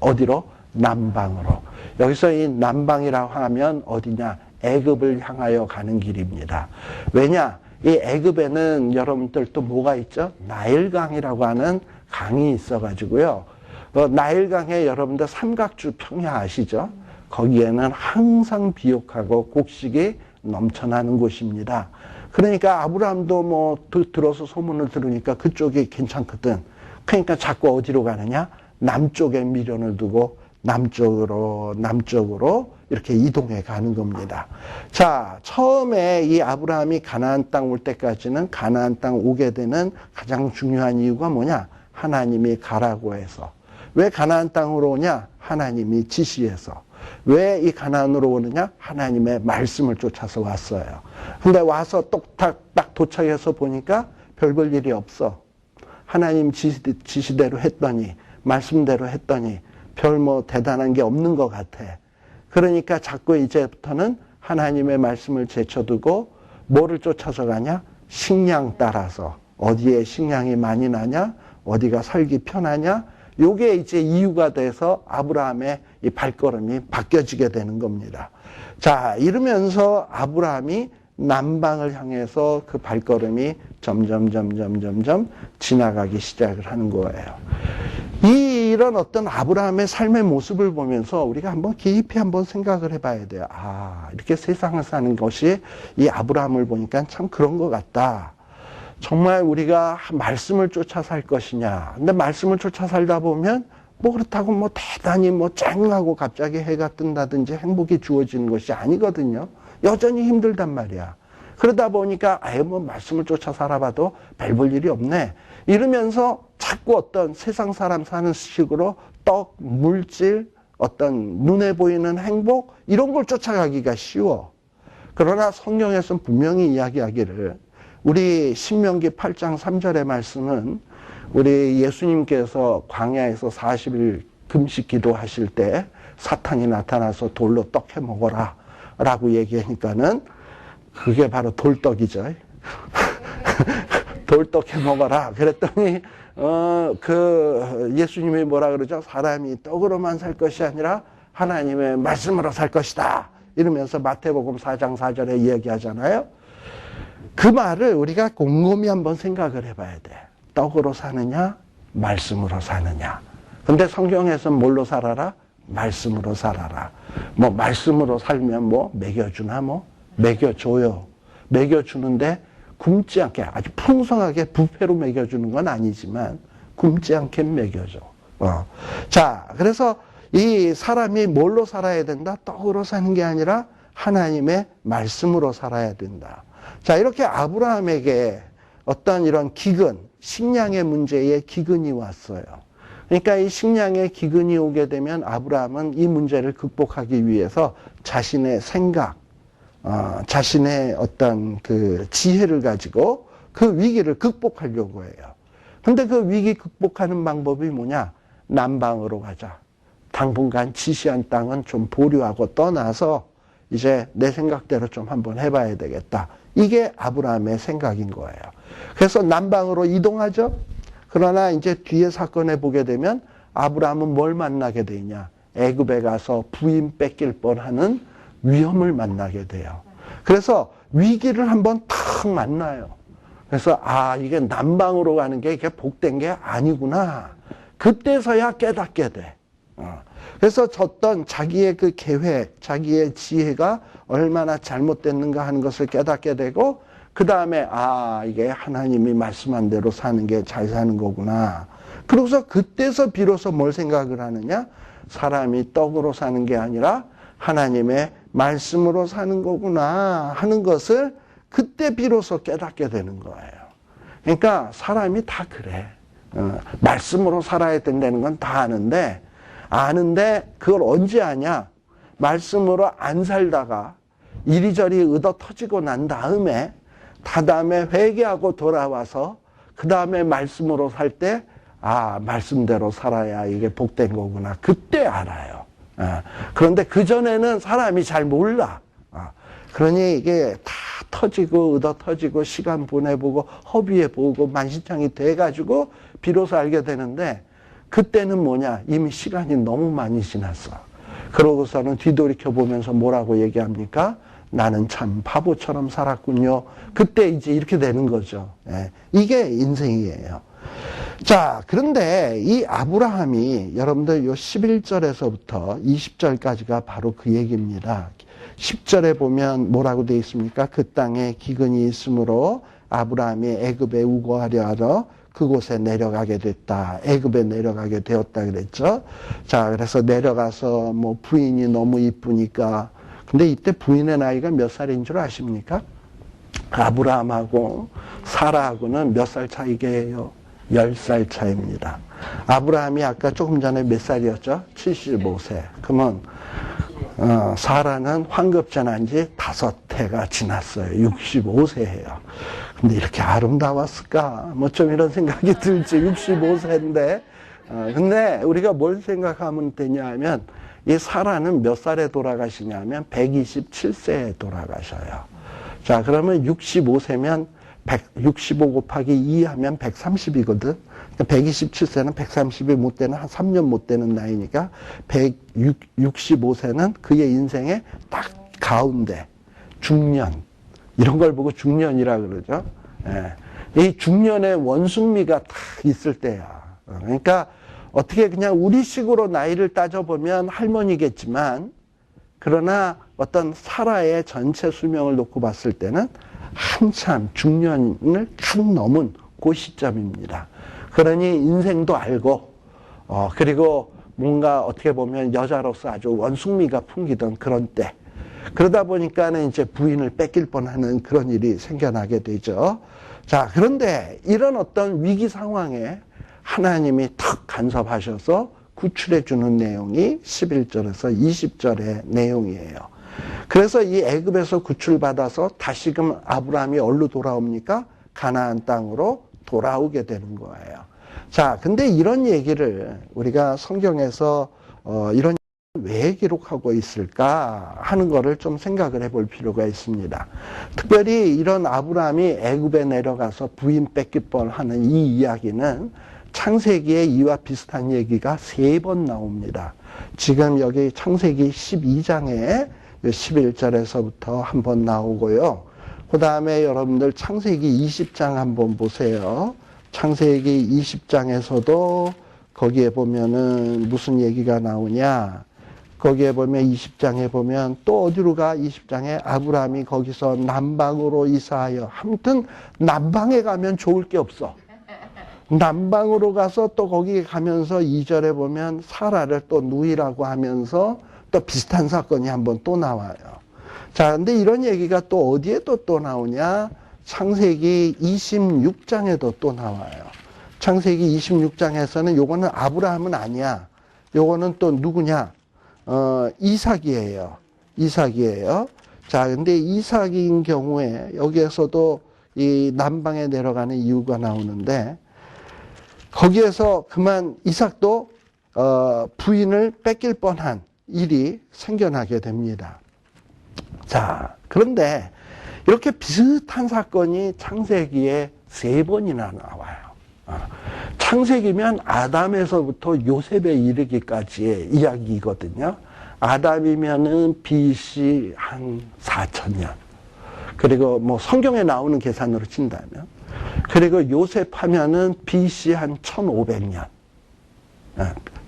어디로? 남방으로. 여기서 이 남방이라고 하면 어디냐? 애굽을 향하여 가는 길입니다. 왜냐? 이 애굽에는 여러분들 또 뭐가 있죠? 나일강이라고 하는 강이 있어가지고요. 나일강에 여러분들 삼각주 평야 아시죠? 거기에는 항상 비옥하고 곡식이 넘쳐나는 곳입니다. 그러니까 아브라함도 뭐 들어서 소문을 들으니까 그쪽이 괜찮거든. 그러니까 자꾸 어디로 가느냐? 남쪽에 미련을 두고 남쪽으로 이렇게 이동해 가는 겁니다. 자, 처음에 이 아브라함이 가나안 땅 올 때까지는 가나안 땅 오게 되는 가장 중요한 이유가 뭐냐? 하나님이 가라고 해서. 왜 가나안 땅으로 오냐? 하나님이 지시해서. 왜 이 가나안으로 오느냐? 하나님의 말씀을 쫓아서 왔어요. 근데 와서 딱 도착해서 보니까 별 볼 일이 없어. 하나님 지시대로 했더니, 말씀대로 했더니 별 뭐 대단한 게 없는 것 같아. 그러니까 자꾸 이제부터는 하나님의 말씀을 제쳐두고 뭐를 쫓아서 가냐? 식량 따라서. 어디에 식량이 많이 나냐? 어디가 살기 편하냐? 요게 이제 이유가 돼서 아브라함의 이 발걸음이 바뀌어지게 되는 겁니다. 자, 이러면서 아브라함이 남방을 향해서 그 발걸음이 점점 지나가기 시작을 하는 거예요. 이런 어떤 아브라함의 삶의 모습을 보면서 우리가 한번 깊이 한번 생각을 해봐야 돼요. 아, 이렇게 세상을 사는 것이 이 아브라함을 보니까 참 그런 것 같다. 정말 우리가 말씀을 쫓아 살 것이냐. 근데 말씀을 쫓아 살다 보면 뭐 그렇다고 뭐 대단히 뭐 쨍하고 갑자기 해가 뜬다든지 행복이 주어지는 것이 아니거든요. 여전히 힘들단 말이야. 그러다 보니까 아예 뭐 말씀을 쫓아 살아봐도 별 볼 일이 없네. 이러면서 자꾸 어떤 세상 사람 사는 식으로 떡, 물질, 어떤 눈에 보이는 행복 이런 걸 쫓아가기가 쉬워. 그러나 성경에서는 분명히 이야기하기를 우리 신명기 8장 3절의 말씀은 우리 예수님께서 광야에서 40일 금식 기도하실 때 사탄이 나타나서 돌로 떡 해 먹어라 라고 얘기하니까는 그게 바로 돌떡이죠. 돌떡 해 먹어라. 그랬더니 그 예수님이 뭐라 그러죠? 사람이 떡으로만 살 것이 아니라 하나님의 말씀으로 살 것이다. 이러면서 마태복음 4장 4절에 이야기하잖아요. 그 말을 우리가 곰곰이 한번 생각을 해봐야 돼. 떡으로 사느냐, 말씀으로 사느냐. 근데 성경에서는 뭘로 살아라? 말씀으로 살아라. 뭐 말씀으로 살면 뭐 먹여주나 뭐 먹여줘요. 먹여주는데 굶지 않게 아주 풍성하게 부패로 먹여주는 건 아니지만 굶지 않게 먹여줘. 자, 그래서 이 사람이 뭘로 살아야 된다? 떡으로 사는 게 아니라 하나님의 말씀으로 살아야 된다. 자, 이렇게 아브라함에게 어떤 이런 기근, 식량의 문제에 기근이 왔어요. 그러니까 이 식량의 기근이 오게 되면 아브라함은 이 문제를 극복하기 위해서 자신의 생각, 자신의 어떤 그 지혜를 가지고 그 위기를 극복하려고 해요. 근데 그 위기 극복하는 방법이 뭐냐? 남방으로 가자. 당분간 지시한 땅은 좀 보류하고 떠나서 이제 내 생각대로 좀 한번 해봐야 되겠다. 이게 아브라함의 생각인 거예요. 그래서 남방으로 이동하죠. 그러나 이제 뒤에 사건에 보게 되면 아브라함은 뭘 만나게 되냐? 애굽에 가서 부인 뺏길 뻔하는 위험을 만나게 돼요. 그래서 위기를 한번 탁 만나요. 그래서 이게 남방으로 가는 게 이게 복된 게 아니구나. 그때서야 깨닫게 돼. 그래서 졌던 자기의 그 계획, 자기의 지혜가 얼마나 잘못됐는가 하는 것을 깨닫게 되고, 그 다음에 이게 하나님이 말씀한 대로 사는 게 잘 사는 거구나. 그러고서 그때서 비로소 뭘 생각을 하느냐? 사람이 떡으로 사는 게 아니라 하나님의 말씀으로 사는 거구나 하는 것을 그때 비로소 깨닫게 되는 거예요. 그러니까 사람이 다 그래. 말씀으로 살아야 된다는 건 다 아는데 그걸 언제 아냐? 말씀으로 안 살다가 이리저리 얻어 터지고 난 다음에 다음에 회개하고 돌아와서 그 다음에 말씀으로 살 때 말씀대로 살아야 이게 복된 거구나. 그때 알아요. 그런데 그전에는 사람이 잘 몰라. 그러니 이게 다 터지고 얻어 터지고 시간 보내보고 허비해보고 만신창이 돼가지고 비로소 알게 되는데, 그때는 뭐냐? 이미 시간이 너무 많이 지났어. 그러고서는 뒤돌이켜 보면서 뭐라고 얘기합니까? 나는 참 바보처럼 살았군요. 그때 이제 이렇게 되는 거죠. 이게 인생이에요. 자, 그런데 이 아브라함이 여러분들 요 11절에서부터 20절까지가 바로 그 얘기입니다. 10절에 보면 뭐라고 되어 있습니까? 그 땅에 기근이 있으므로 아브라함이 애굽에 우거하려 하러 그곳에 내려가게 됐다. 애굽에 내려가게 되었다 그랬죠. 자, 그래서 내려가서 뭐 부인이 너무 이쁘니까. 근데 이때 부인의 나이가 몇 살인 줄 아십니까? 아브라함하고 사라하고는 몇 살 차이게요? 10살 차이입니다. 아브라함이 아까 조금 전에 몇 살이었죠? 75세. 그러면 사라는 환갑잔한 지 5해가 지났어요. 65세예요. 근데 이렇게 아름다웠을까? 뭐 좀 이런 생각이 들지. 65세인데. 근데 우리가 뭘 생각하면 되냐 하면, 이 사라는 몇 살에 돌아가시냐면 127세에 돌아가셔요. 자, 그러면 65세면 65 곱하기 2 하면 130이거든. 127세는 130이 못 되는, 한 3년 못 되는 나이니까 165세는 그의 인생의 딱 가운데, 중년. 이런 걸 보고 중년이라 그러죠. 이 중년의 원숭미가 딱 있을 때야. 그러니까 어떻게 그냥 우리식으로 나이를 따져보면 할머니겠지만, 그러나 어떤 사라의 전체 수명을 놓고 봤을 때는 한참 중년을 간 넘은 그 시점입니다. 그러니 인생도 알고, 그리고 뭔가 어떻게 보면 여자로서 아주 원숭미가 풍기던 그런 때. 그러다 보니까는 이제 부인을 뺏길 뻔하는 그런 일이 생겨나게 되죠. 자, 그런데 이런 어떤 위기 상황에 하나님이 탁 간섭하셔서 구출해 주는 내용이 11절에서 20절의 내용이에요. 그래서 이 애굽에서 구출받아서 다시금 아브라함이 어디로 돌아옵니까? 가나안 땅으로 돌아오게 되는 거예요. 자, 근데 이런 얘기를 우리가 성경에서 이런 왜 기록하고 있을까 하는 거를 좀 생각을 해볼 필요가 있습니다. 특별히 이런 아브라함이 애굽에 내려가서 부인 뺏길 뻔하는 이 이야기는 창세기의 이와 비슷한 얘기가 3번 나옵니다. 지금 여기 창세기 12장에 11절에서부터 한번 나오고요. 그 다음에 여러분들 창세기 20장 한번 보세요. 창세기 20장에서도 거기에 보면은 무슨 얘기가 나오냐. 거기에 보면 20장에 보면 또 어디로 가? 20장에 아브라함이 거기서 남방으로 이사하여. 아무튼 남방에 가면 좋을 게 없어. 남방으로 가서 또 거기 가면서 2절에 보면 사라를 또 누이라고 하면서 또 비슷한 사건이 한번 또 나와요. 자, 근데 이런 얘기가 또 어디에 또 나오냐? 창세기 26장에도 또 나와요. 창세기 26장에서는 요거는 아브라함은 아니야. 요거는 또 누구냐? 이삭이에요. 이삭이에요. 자, 근데 이삭인 경우에 여기에서도 이 남방에 내려가는 이유가 나오는데, 거기에서 그만 이삭도 부인을 뺏길 뻔한 일이 생겨나게 됩니다. 자, 그런데 이렇게 비슷한 사건이 창세기에 3번이나 나와요. 창세기면 아담에서부터 요셉에 이르기까지의 이야기거든요. 아담이면은 BC 한 4,000년. 그리고 뭐 성경에 나오는 계산으로 친다면. 그리고 요셉 하면은 BC 한 1,500년.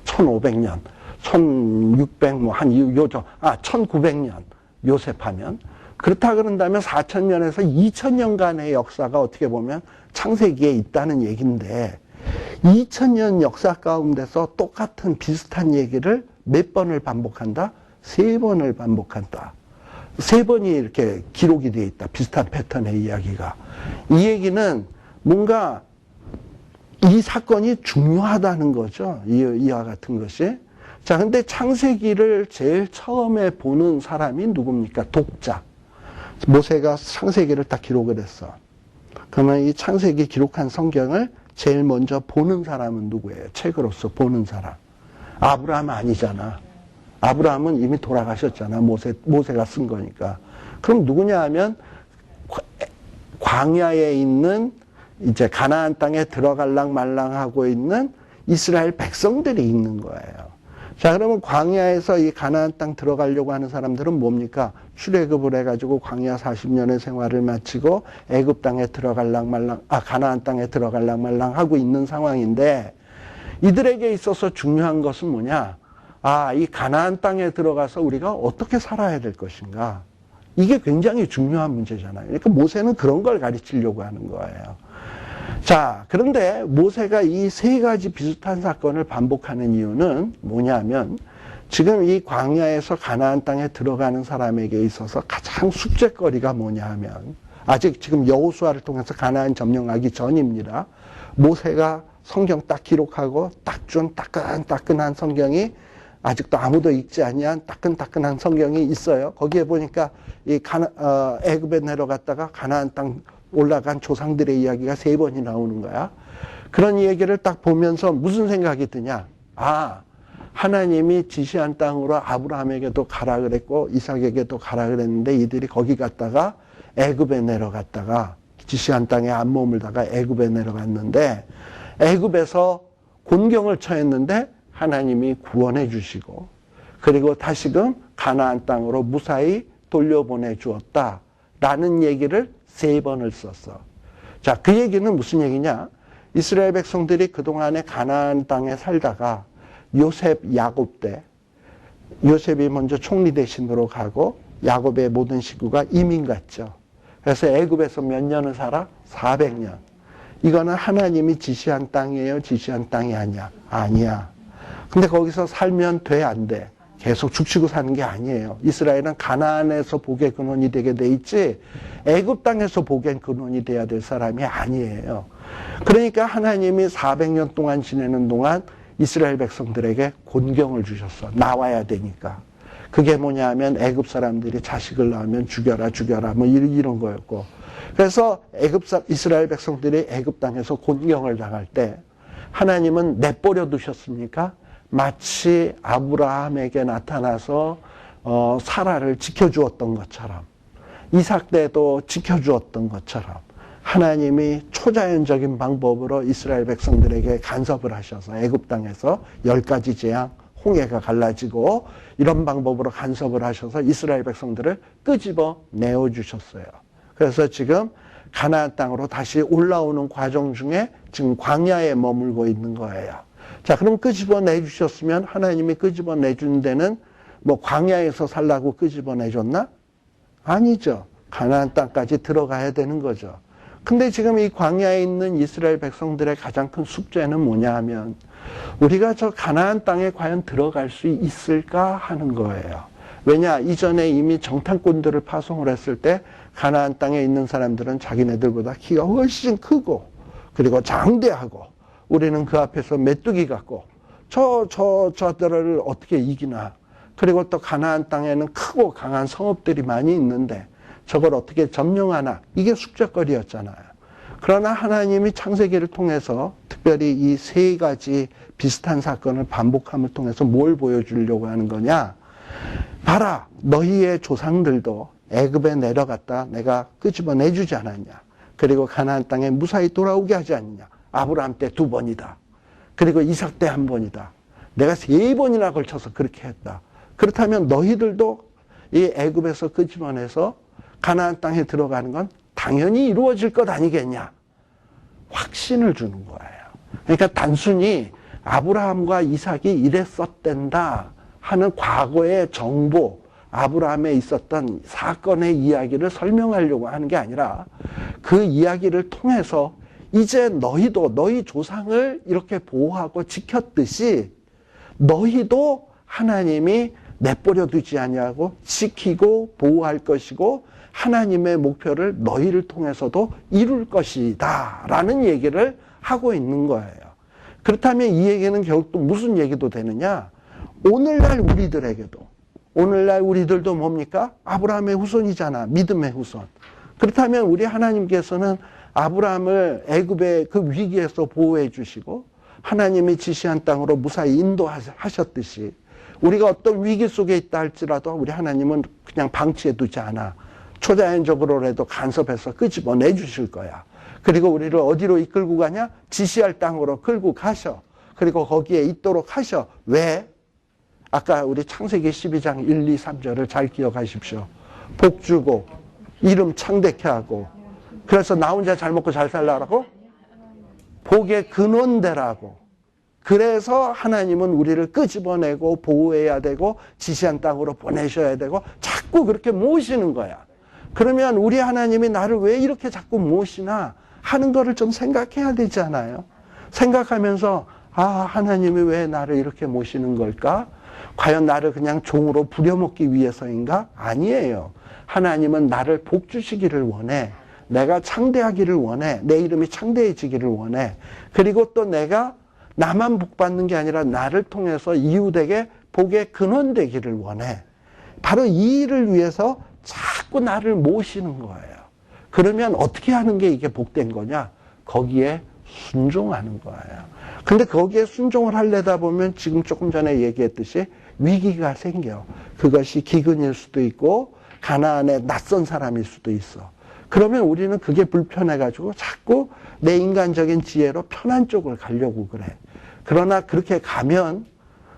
1,500년. 1,600, 뭐, 한, 요정, 1,900년. 요셉 하면. 그렇다 그런다면 4,000년에서 2,000년간의 역사가 어떻게 보면 창세기에 있다는 얘기인데, 2,000년 역사 가운데서 똑같은 비슷한 얘기를 몇 번을 반복한다? 3번을 반복한다. 3번이 이렇게 기록이 되어 있다. 비슷한 패턴의 이야기가. 이 얘기는 뭔가 이 사건이 중요하다는 거죠. 이와 같은 것이. 자, 근데 창세기를 제일 처음에 보는 사람이 누굽니까? 독자. 모세가 창세기를 딱 기록을 했어. 그러면 이 창세기 기록한 성경을 제일 먼저 보는 사람은 누구예요? 책으로서 보는 사람. 아브라함 아니잖아. 아브라함은 이미 돌아가셨잖아. 모세가 쓴 거니까. 그럼 누구냐 하면 광야에 있는 이제 가나안 땅에 들어갈랑 말랑 하고 있는 이스라엘 백성들이 있는 거예요. 자, 그러면 광야에서 이 가나안 땅 들어가려고 하는 사람들은 뭡니까? 출애굽을 해가지고 광야 40년의 생활을 마치고 애굽 땅에 들어갈랑 말랑, 가나안 땅에 들어갈랑 말랑 하고 있는 상황인데, 이들에게 있어서 중요한 것은 뭐냐? 이 가나안 땅에 들어가서 우리가 어떻게 살아야 될 것인가? 이게 굉장히 중요한 문제잖아요. 그러니까 모세는 그런 걸 가르치려고 하는 거예요. 자, 그런데 모세가 이 3가지 비슷한 사건을 반복하는 이유는 뭐냐면, 지금 이 광야에서 가나안 땅에 들어가는 사람에게 있어서 가장 숙제거리가 뭐냐 하면, 아직 지금 여호수아를 통해서 가나안 점령하기 전입니다. 모세가 성경 딱 기록하고 딱 준 따끈따끈한 성경이 아직도 아무도 읽지 아니한 따끈따끈한 성경이 있어요. 거기에 보니까 이 애굽에 내려갔다가 가나안 땅 올라간 조상들의 이야기가 3번이 나오는 거야. 그런 얘기를 딱 보면서 무슨 생각이 드냐? 하나님이 지시한 땅으로 아브라함에게도 가라 그랬고 이삭에게도 가라 그랬는데 이들이 거기 갔다가 애굽에 내려갔다가 지시한 땅에 안 머물다가 애굽에 내려갔는데 애굽에서 곤경을 처했는데 하나님이 구원해 주시고 그리고 다시금 가나안 땅으로 무사히 돌려보내 주었다라는 얘기를 3번을 썼어. 자, 그 얘기는 무슨 얘기냐? 이스라엘 백성들이 그동안에 가나안 땅에 살다가 요셉, 야곱 때 요셉이 먼저 총리 대신으로 가고 야곱의 모든 식구가 이민 갔죠. 그래서 애굽에서 몇 년을 살아? 400년. 이거는 하나님이 지시한 땅이에요? 지시한 땅이 아니야? 아니야. 근데 거기서 살면 돼? 안 돼? 계속 죽치고 사는 게 아니에요. 이스라엘은 가나안에서 복의 근원이 되게 돼 있지 애굽 땅에서 복의 근원이 돼야 될 사람이 아니에요. 그러니까 하나님이 400년 동안 지내는 동안 이스라엘 백성들에게 곤경을 주셨어. 나와야 되니까. 그게 뭐냐 하면 애굽 사람들이 자식을 낳으면 죽여라 뭐 이런 거였고. 그래서 이스라엘 백성들이 애굽 땅에서 곤경을 당할 때 하나님은 내버려 두셨습니까? 마치 아브라함에게 나타나서 사라를 지켜주었던 것처럼 이삭 때도 지켜주었던 것처럼 하나님이 초자연적인 방법으로 이스라엘 백성들에게 간섭을 하셔서 애굽 땅에서 10가지 재앙, 홍해가 갈라지고 이런 방법으로 간섭을 하셔서 이스라엘 백성들을 끄집어 내어주셨어요. 그래서 지금 가나안 땅으로 다시 올라오는 과정 중에 지금 광야에 머물고 있는 거예요. 자, 그럼 끄집어 내주셨으면 하나님이 끄집어 내준 데는 뭐 광야에서 살라고 끄집어 내줬나? 아니죠. 가나안 땅까지 들어가야 되는 거죠. 근데 지금 이 광야에 있는 이스라엘 백성들의 가장 큰 숙제는 뭐냐 하면 우리가 저 가나안 땅에 과연 들어갈 수 있을까 하는 거예요. 왜냐? 이전에 이미 정탐꾼들을 파송을 했을 때 가나안 땅에 있는 사람들은 자기네들보다 키가 훨씬 크고 그리고 장대하고 우리는 그 앞에서 메뚜기 같고 저들을 어떻게 이기나. 그리고 또 가나안 땅에는 크고 강한 성읍들이 많이 있는데 저걸 어떻게 점령하나. 이게 숙제거리였잖아요. 그러나 하나님이 창세기를 통해서 특별히 이 3가지 비슷한 사건을 반복함을 통해서 뭘 보여주려고 하는 거냐. 봐라, 너희의 조상들도 애굽에 내려갔다 내가 끄집어내주지 않았냐. 그리고 가나안 땅에 무사히 돌아오게 하지 않느냐. 아브라함 때 2번이다. 그리고 이삭 때 1번이다. 내가 3번이나 걸쳐서 그렇게 했다. 그렇다면 너희들도 이 애굽에서 끄집어내서 가나안 땅에 들어가는 건 당연히 이루어질 것 아니겠냐. 확신을 주는 거예요. 그러니까 단순히 아브라함과 이삭이 이랬었댄다 하는 과거의 정보, 아브라함에 있었던 사건의 이야기를 설명하려고 하는 게 아니라 그 이야기를 통해서 이제 너희도 너희 조상을 이렇게 보호하고 지켰듯이 너희도 하나님이 내버려 두지 아니하고 지키고 보호할 것이고 하나님의 목표를 너희를 통해서도 이룰 것이다 라는 얘기를 하고 있는 거예요. 그렇다면 이 얘기는 결국 또 무슨 얘기도 되느냐? 오늘날 우리들도 뭡니까? 아브라함의 후손이잖아. 믿음의 후손. 그렇다면 우리 하나님께서는 아브라함을 애굽의 그 위기에서 보호해 주시고 하나님이 지시한 땅으로 무사히 인도하셨듯이 우리가 어떤 위기 속에 있다 할지라도 우리 하나님은 그냥 방치해 두지 않아. 초자연적으로라도 간섭해서 끄집어내 주실 거야. 그리고 우리를 어디로 이끌고 가냐? 지시할 땅으로 끌고 가셔. 그리고 거기에 있도록 하셔. 왜? 아까 우리 창세기 12장 1, 2, 3절을 잘 기억하십시오. 복 주고 이름 창대케 하고 그래서 나 혼자 잘 먹고 잘 살라라고? 복의 근원되라고. 그래서 하나님은 우리를 끄집어내고 보호해야 되고 지시한 땅으로 보내셔야 되고 자꾸 그렇게 모시는 거야. 그러면 우리 하나님이 나를 왜 이렇게 자꾸 모시나 하는 거를 좀 생각해야 되잖아요. 생각하면서 하나님이 왜 나를 이렇게 모시는 걸까? 과연 나를 그냥 종으로 부려먹기 위해서인가? 아니에요. 하나님은 나를 복 주시기를 원해. 내가 창대하기를 원해. 내 이름이 창대해지기를 원해. 그리고 또 내가 나만 복 받는 게 아니라 나를 통해서 이웃에게 복의 근원되기를 원해. 바로 이 일을 위해서 자꾸 나를 모시는 거예요. 그러면 어떻게 하는 게 이게 복된 거냐? 거기에 순종하는 거예요. 근데 거기에 순종을 하려다 보면 지금 조금 전에 얘기했듯이 위기가 생겨. 그것이 기근일 수도 있고 가나안의 낯선 사람일 수도 있어. 그러면 우리는 그게 불편해가지고 자꾸 내 인간적인 지혜로 편한 쪽을 가려고 그래. 그러나 그렇게 가면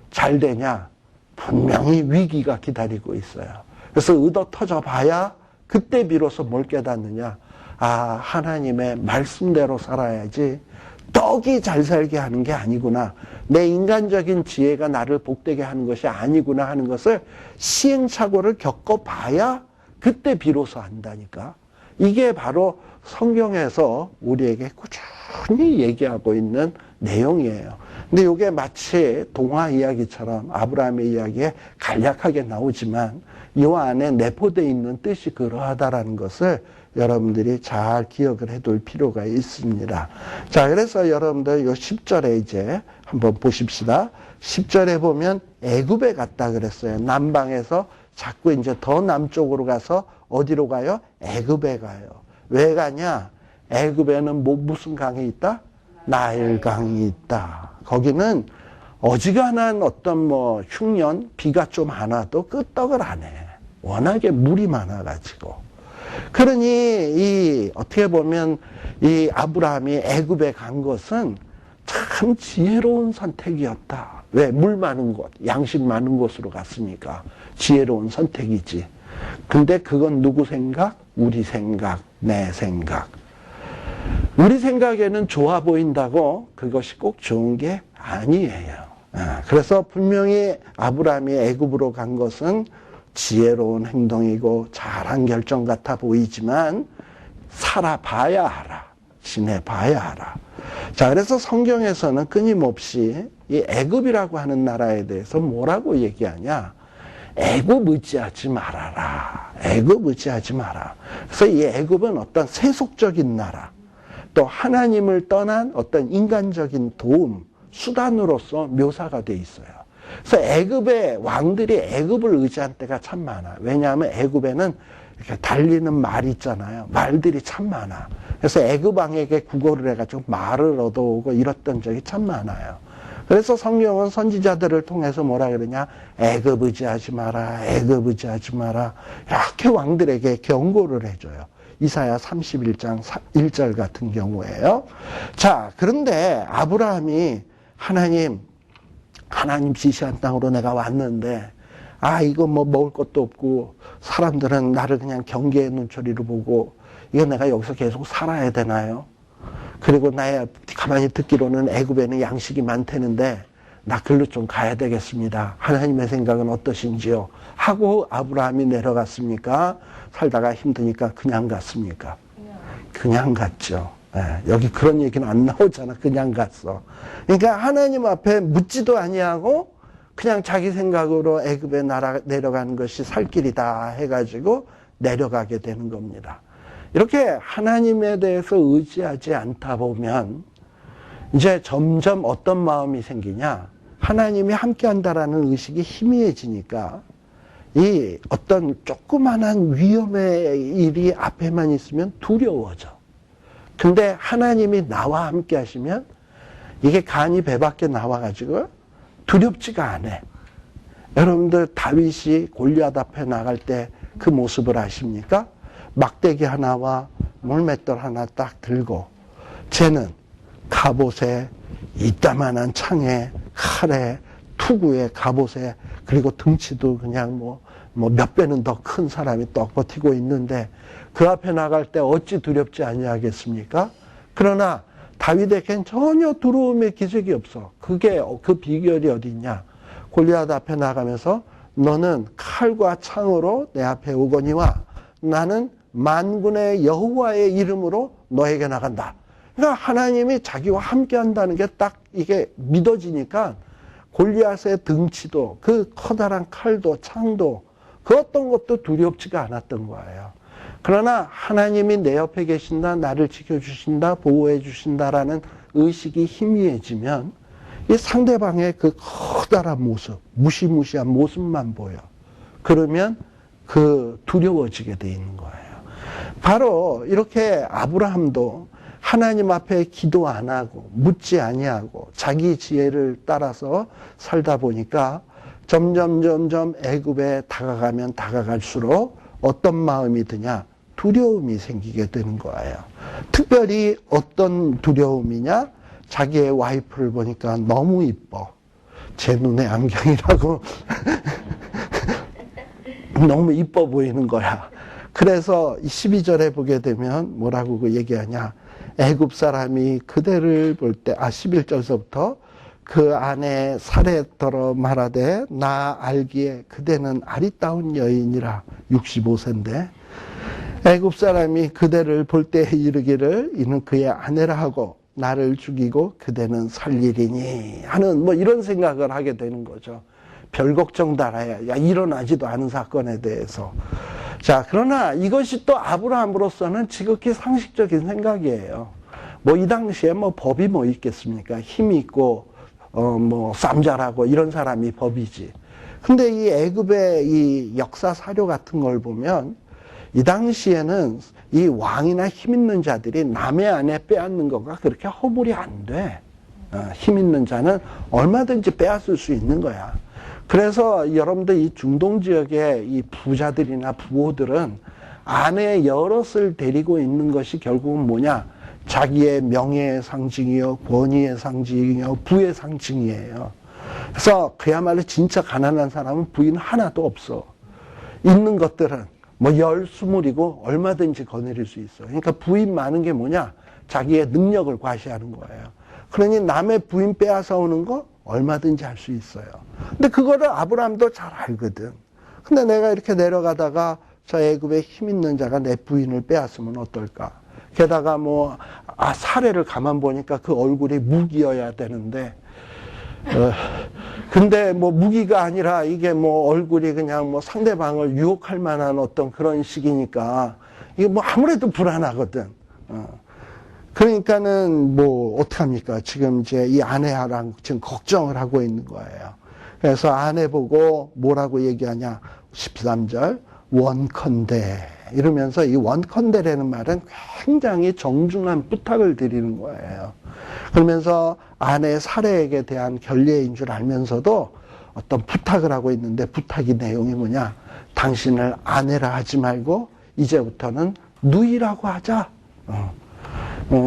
잘 되냐? 분명히 위기가 기다리고 있어요. 그래서 의도 터져 봐야 그때 비로소 뭘 깨닫느냐? 하나님의 말씀대로 살아야지 떡이 잘 살게 하는 게 아니구나. 내 인간적인 지혜가 나를 복되게 하는 것이 아니구나 하는 것을 시행착오를 겪어봐야 그때 비로소 안다니까. 이게 바로 성경에서 우리에게 꾸준히 얘기하고 있는 내용이에요. 근데 이게 마치 동화 이야기처럼 아브라함의 이야기에 간략하게 나오지만 이 안에 내포되어 있는 뜻이 그러하다라는 것을 여러분들이 잘 기억을 해둘 필요가 있습니다. 자, 그래서 여러분들 요 10절에 이제 한번 보십시다. 10절에 보면 애굽에 갔다 그랬어요. 남방에서 자꾸 이제 더 남쪽으로 가서 어디로 가요? 애굽에 가요. 왜 가냐? 애굽에는 무슨 강이 있다? 나일강이 있다. 거기는 어지간한 어떤 흉년, 비가 좀 안 와도 끄떡을 안 해. 워낙에 물이 많아가지고. 그러니 어떻게 보면 이 아브라함이 애굽에 간 것은 참 지혜로운 선택이었다. 왜? 물 많은 곳, 양식 많은 곳으로 갔으니까 지혜로운 선택이지. 근데 그건 누구 생각? 우리 생각, 내 생각. 우리 생각에는 좋아 보인다고 그것이 꼭 좋은 게 아니에요. 그래서 분명히 아브라함이 애굽으로 간 것은 지혜로운 행동이고 잘한 결정 같아 보이지만 살아봐야 알아. 지내봐야 알아. 자, 그래서 성경에서는 끊임없이 이 애굽이라고 하는 나라에 대해서 뭐라고 얘기하냐? 애굽 의지하지 말아라. 애굽 의지하지 마라. 그래서 이 애굽은 어떤 세속적인 나라, 또 하나님을 떠난 어떤 인간적인 도움, 수단으로서 묘사가 돼 있어요. 그래서 애굽의 왕들이 애굽을 의지한 때가 참 많아. 왜냐하면 애굽에는 이렇게 달리는 말 있잖아요. 말들이 참 많아. 그래서 애굽 왕에게 구걸을 해가지고 말을 얻어오고 이랬던 적이 참 많아요. 그래서 성경은 선지자들을 통해서 뭐라 그러냐? 애굽 의지하지 마라, 애굽 의지하지 마라. 이렇게 왕들에게 경고를 해줘요. 이사야 31장 1절 같은 경우에요. 자, 그런데 아브라함이 하나님 지시한 땅으로 내가 왔는데, 이거 뭐 먹을 것도 없고, 사람들은 나를 그냥 경계의 눈초리로 보고, 이거 내가 여기서 계속 살아야 되나요? 그리고 가만히 듣기로는 애굽에는 양식이 많다는데 나 글로 좀 가야 되겠습니다. 하나님의 생각은 어떠신지요? 하고 아브라함이 내려갔습니까? 살다가 힘드니까 그냥 갔습니까? 그냥 갔죠. 여기 그런 얘기는 안 나오잖아. 그냥 갔어. 그러니까 하나님 앞에 묻지도 아니하고 그냥 자기 생각으로 애굽에 내려가는 것이 살 길이다 해가지고 내려가게 되는 겁니다. 이렇게 하나님에 대해서 의지하지 않다 보면 이제 점점 어떤 마음이 생기냐? 하나님이 함께 한다라는 의식이 희미해지니까 이 어떤 조그만한 위험의 일이 앞에만 있으면 두려워져. 근데 하나님이 나와 함께 하시면 이게 간이 배 밖에 나와가지고 두렵지가 않아. 여러분들 다윗이 골리앗 앞에 나갈 때 그 모습을 아십니까? 막대기 하나와 물맷돌 하나 딱 들고 쟤는 갑옷에 이따만한 창에 칼에 투구에 갑옷에 그리고 등치도 그냥 뭐 몇 배는 더 큰 사람이 떡 버티고 있는데 그 앞에 나갈 때 어찌 두렵지 아니하겠습니까? 그러나 다윗에겐 전혀 두려움의 기색이 없어. 그 비결이 어디 있냐? 골리앗 앞에 나가면서 너는 칼과 창으로 내 앞에 오거니와 나는 만군의 여호와의 이름으로 너에게 나간다. 그러니까 하나님이 자기와 함께 한다는 게 딱 이게 믿어지니까 골리앗의 등치도 그 커다란 칼도 창도 그 어떤 것도 두렵지가 않았던 거예요. 그러나 하나님이 내 옆에 계신다, 나를 지켜주신다, 보호해 주신다라는 의식이 희미해지면 이 상대방의 그 커다란 모습, 무시무시한 모습만 보여. 그러면 두려워지게 돼 있는 거예요. 바로 이렇게 아브라함도 하나님 앞에 기도 안 하고 묻지 아니하고 자기 지혜를 따라서 살다 보니까 점점 애굽에 다가가면 다가갈수록 어떤 마음이 드냐? 두려움이 생기게 되는 거예요. 특별히 어떤 두려움이냐? 자기의 와이프를 보니까 너무 이뻐. 제 눈에 안경이라고 너무 이뻐 보이는 거야. 그래서 12절에 보게 되면 뭐라고 얘기하냐? 애굽 사람이 그대를 볼 때 11절서부터 그 아내 사레더러 말하되 나 알기에 그대는 아리따운 여인이라 65세인데 애굽 사람이 그대를 볼 때 이르기를 이는 그의 아내라 하고 나를 죽이고 그대는 살리리니 하는 뭐 이런 생각을 하게 되는 거죠. 별 걱정 달아야 일어나지도 않은 사건에 대해서. 자, 그러나 이것이 또 아브라함으로서는 지극히 상식적인 생각이에요. 뭐 이 당시에 뭐 법이 뭐 있겠습니까? 힘이 있고 뭐 쌈 잘하고 이런 사람이 법이지. 근데 이 애굽의 이 역사 사료 같은 걸 보면 이 당시에는 이 왕이나 힘 있는 자들이 남의 아내 빼앗는 거가 그렇게 허물이 안 돼. 힘 있는 자는 얼마든지 빼앗을 수 있는 거야. 그래서 여러분들 이 중동 지역의 이 부자들이나 부호들은 아내 여럿을 데리고 있는 것이 결국은 뭐냐? 자기의 명예의 상징이요, 권위의 상징이요, 부의 상징이에요. 그래서 그야말로 진짜 가난한 사람은 부인 하나도 없어. 있는 것들은 뭐 20이고 얼마든지 거느릴 수 있어. 그러니까 부인 많은 게 뭐냐? 자기의 능력을 과시하는 거예요. 그러니 남의 부인 빼앗아 오는 거 얼마든지 할 수 있어요. 근데 그거를 아브라함도 잘 알거든. 근데 내가 이렇게 내려가다가 저 애굽에 힘 있는 자가 내 부인을 빼앗으면 어떨까? 게다가 사례를 가만 보니까 그 얼굴이 무기여야 되는데, 근데 무기가 아니라 이게 얼굴이 그냥 상대방을 유혹할 만한 어떤 그런 식이니까 이게 아무래도 불안하거든. 그러니까는 어떡합니까? 지금 이제 이 아내랑 지금 걱정을 하고 있는 거예요. 그래서 아내 보고 뭐라고 얘기하냐? 13절, 원컨대. 이러면서 이 원컨대라는 말은 굉장히 정중한 부탁을 드리는 거예요. 그러면서 아내 사례에게 대한 결례인 줄 알면서도 어떤 부탁을 하고 있는데 부탁의 내용이 뭐냐? 당신을 아내라 하지 말고 이제부터는 누이라고 하자.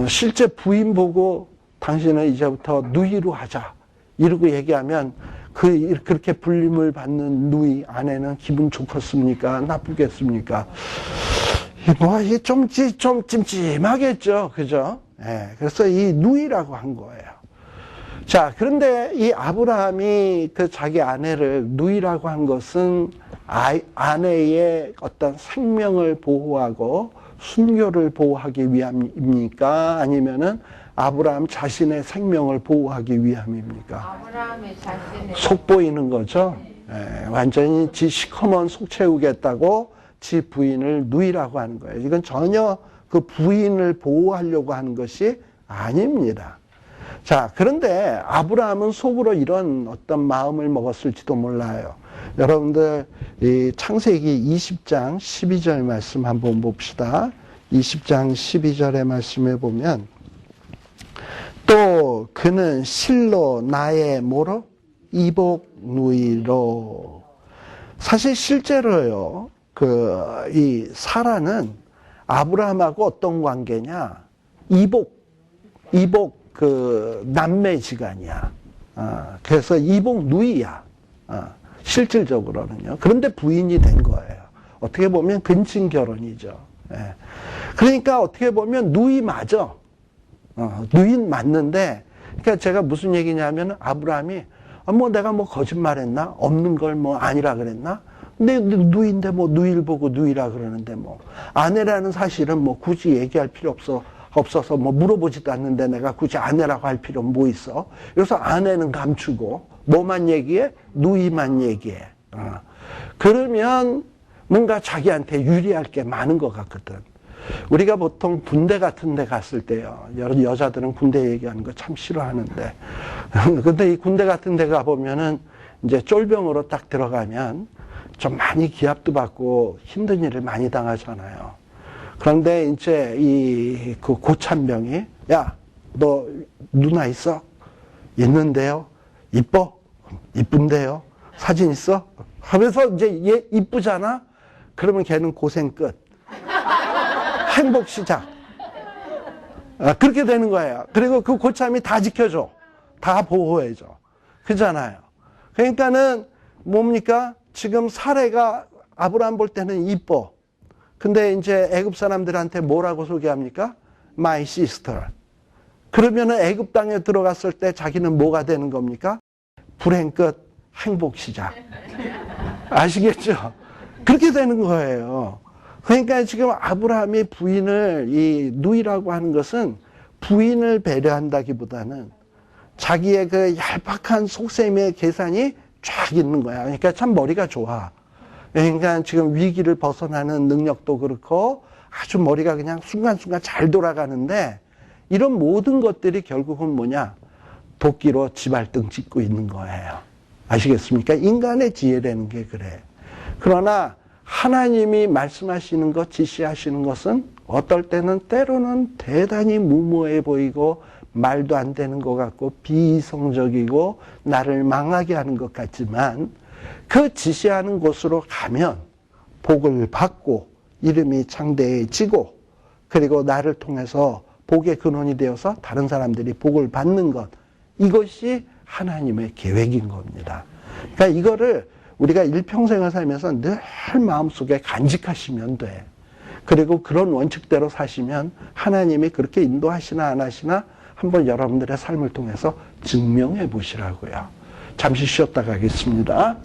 실제 부인 보고 당신은 이제부터 누이로 하자. 이러고 얘기하면 그렇게 불림을 받는 누이 아내는 기분 좋겠습니까? 나쁘겠습니까? 이게 좀 찜찜하겠죠. 그죠? 예, 그래서 이 누이라고 한 거예요. 자, 그런데 이 아브라함이 그 자기 아내를 누이라고 한 것은 아내의 어떤 생명을 보호하고 순교를 보호하기 위함입니까? 아니면은 아브라함 자신의 생명을 보호하기 위함입니까? 아브라함의 자신의 속보이는 거죠. 예, 완전히 지 시커먼 속 채우겠다고 지 부인을 누이라고 하는 거예요. 이건 전혀 그 부인을 보호하려고 하는 것이 아닙니다. 자, 그런데 아브라함은 속으로 이런 어떤 마음을 먹었을지도 몰라요. 여러분들 이 창세기 20장 12절 말씀 한번 봅시다. 20장 12절의 말씀에 보면 또 그는 실로 나의 뭐로? 이복 누이로. 사실 실제로요. 이 사라는 아브라함하고 어떤 관계냐? 이복 남매지간이야. 그래서 이복 누이야. 실질적으로는요. 그런데 부인이 된 거예요. 어떻게 보면 근친 결혼이죠. 예. 그러니까 어떻게 보면 누이 맞아. 누인 맞는데, 그러니까 제가 무슨 얘기냐면 아브라함이 뭐 내가 뭐 거짓말했나? 없는 걸 뭐 아니라 그랬나? 근데 누이인데 뭐 누이를 보고 누이라 그러는데 뭐 아내라는 사실은 뭐 굳이 얘기할 필요 없어서 뭐 물어보지도 않는데 내가 굳이 아내라고 할 필요는 뭐 있어? 그래서 아내는 감추고 뭐만 얘기해? 누이만 얘기해. 그러면 뭔가 자기한테 유리할 게 많은 것 같거든. 우리가 보통 군대 같은 데 갔을 때요. 여자들은 군대 얘기하는 거 참 싫어하는데. 근데 이 군대 같은 데 가보면은 이제 쫄병으로 딱 들어가면 좀 많이 기합도 받고 힘든 일을 많이 당하잖아요. 그런데 이제 그 고참병이 야, 너 누나 있어? 있는데요. 이뻐? 이쁜데요. 사진 있어? 하면서 이제 얘 이쁘잖아? 그러면 걔는 고생 끝. 행복 시작. 그렇게 되는 거예요. 그리고 그 고참이 다 지켜줘. 다 보호해줘. 그잖아요. 그러니까는 뭡니까? 지금 사례가 아브라함 볼 때는 이뻐. 근데 이제 애굽 사람들한테 뭐라고 소개합니까? My sister. 그러면은 애굽 땅에 들어갔을 때 자기는 뭐가 되는 겁니까? 불행 끝, 행복 시작. 아시겠죠? 그렇게 되는 거예요. 그러니까 지금 아브라함이 부인을 이 누이라고 하는 것은 부인을 배려한다기보다는 자기의 그 얄팍한 속셈의 계산이 쫙 있는 거야. 그러니까 참 머리가 좋아. 그러니까 지금 위기를 벗어나는 능력도 그렇고 아주 머리가 그냥 순간순간 잘 돌아가는데 이런 모든 것들이 결국은 뭐냐? 도끼로 지발등 찢고 있는 거예요. 아시겠습니까? 인간의 지혜라는 게 그래. 그러나 하나님이 말씀하시는 것, 지시하시는 것은 어떨 때는 때로는 대단히 무모해 보이고 말도 안 되는 것 같고 비이성적이고 나를 망하게 하는 것 같지만 그 지시하는 곳으로 가면 복을 받고 이름이 창대해지고 그리고 나를 통해서 복의 근원이 되어서 다른 사람들이 복을 받는 것, 이것이 하나님의 계획인 겁니다. 그러니까 이거를 우리가 일평생을 살면서 늘 마음속에 간직하시면 돼. 그리고 그런 원칙대로 사시면 하나님이 그렇게 인도하시나 안 하시나 한번 여러분들의 삶을 통해서 증명해 보시라고요. 잠시 쉬었다 가겠습니다.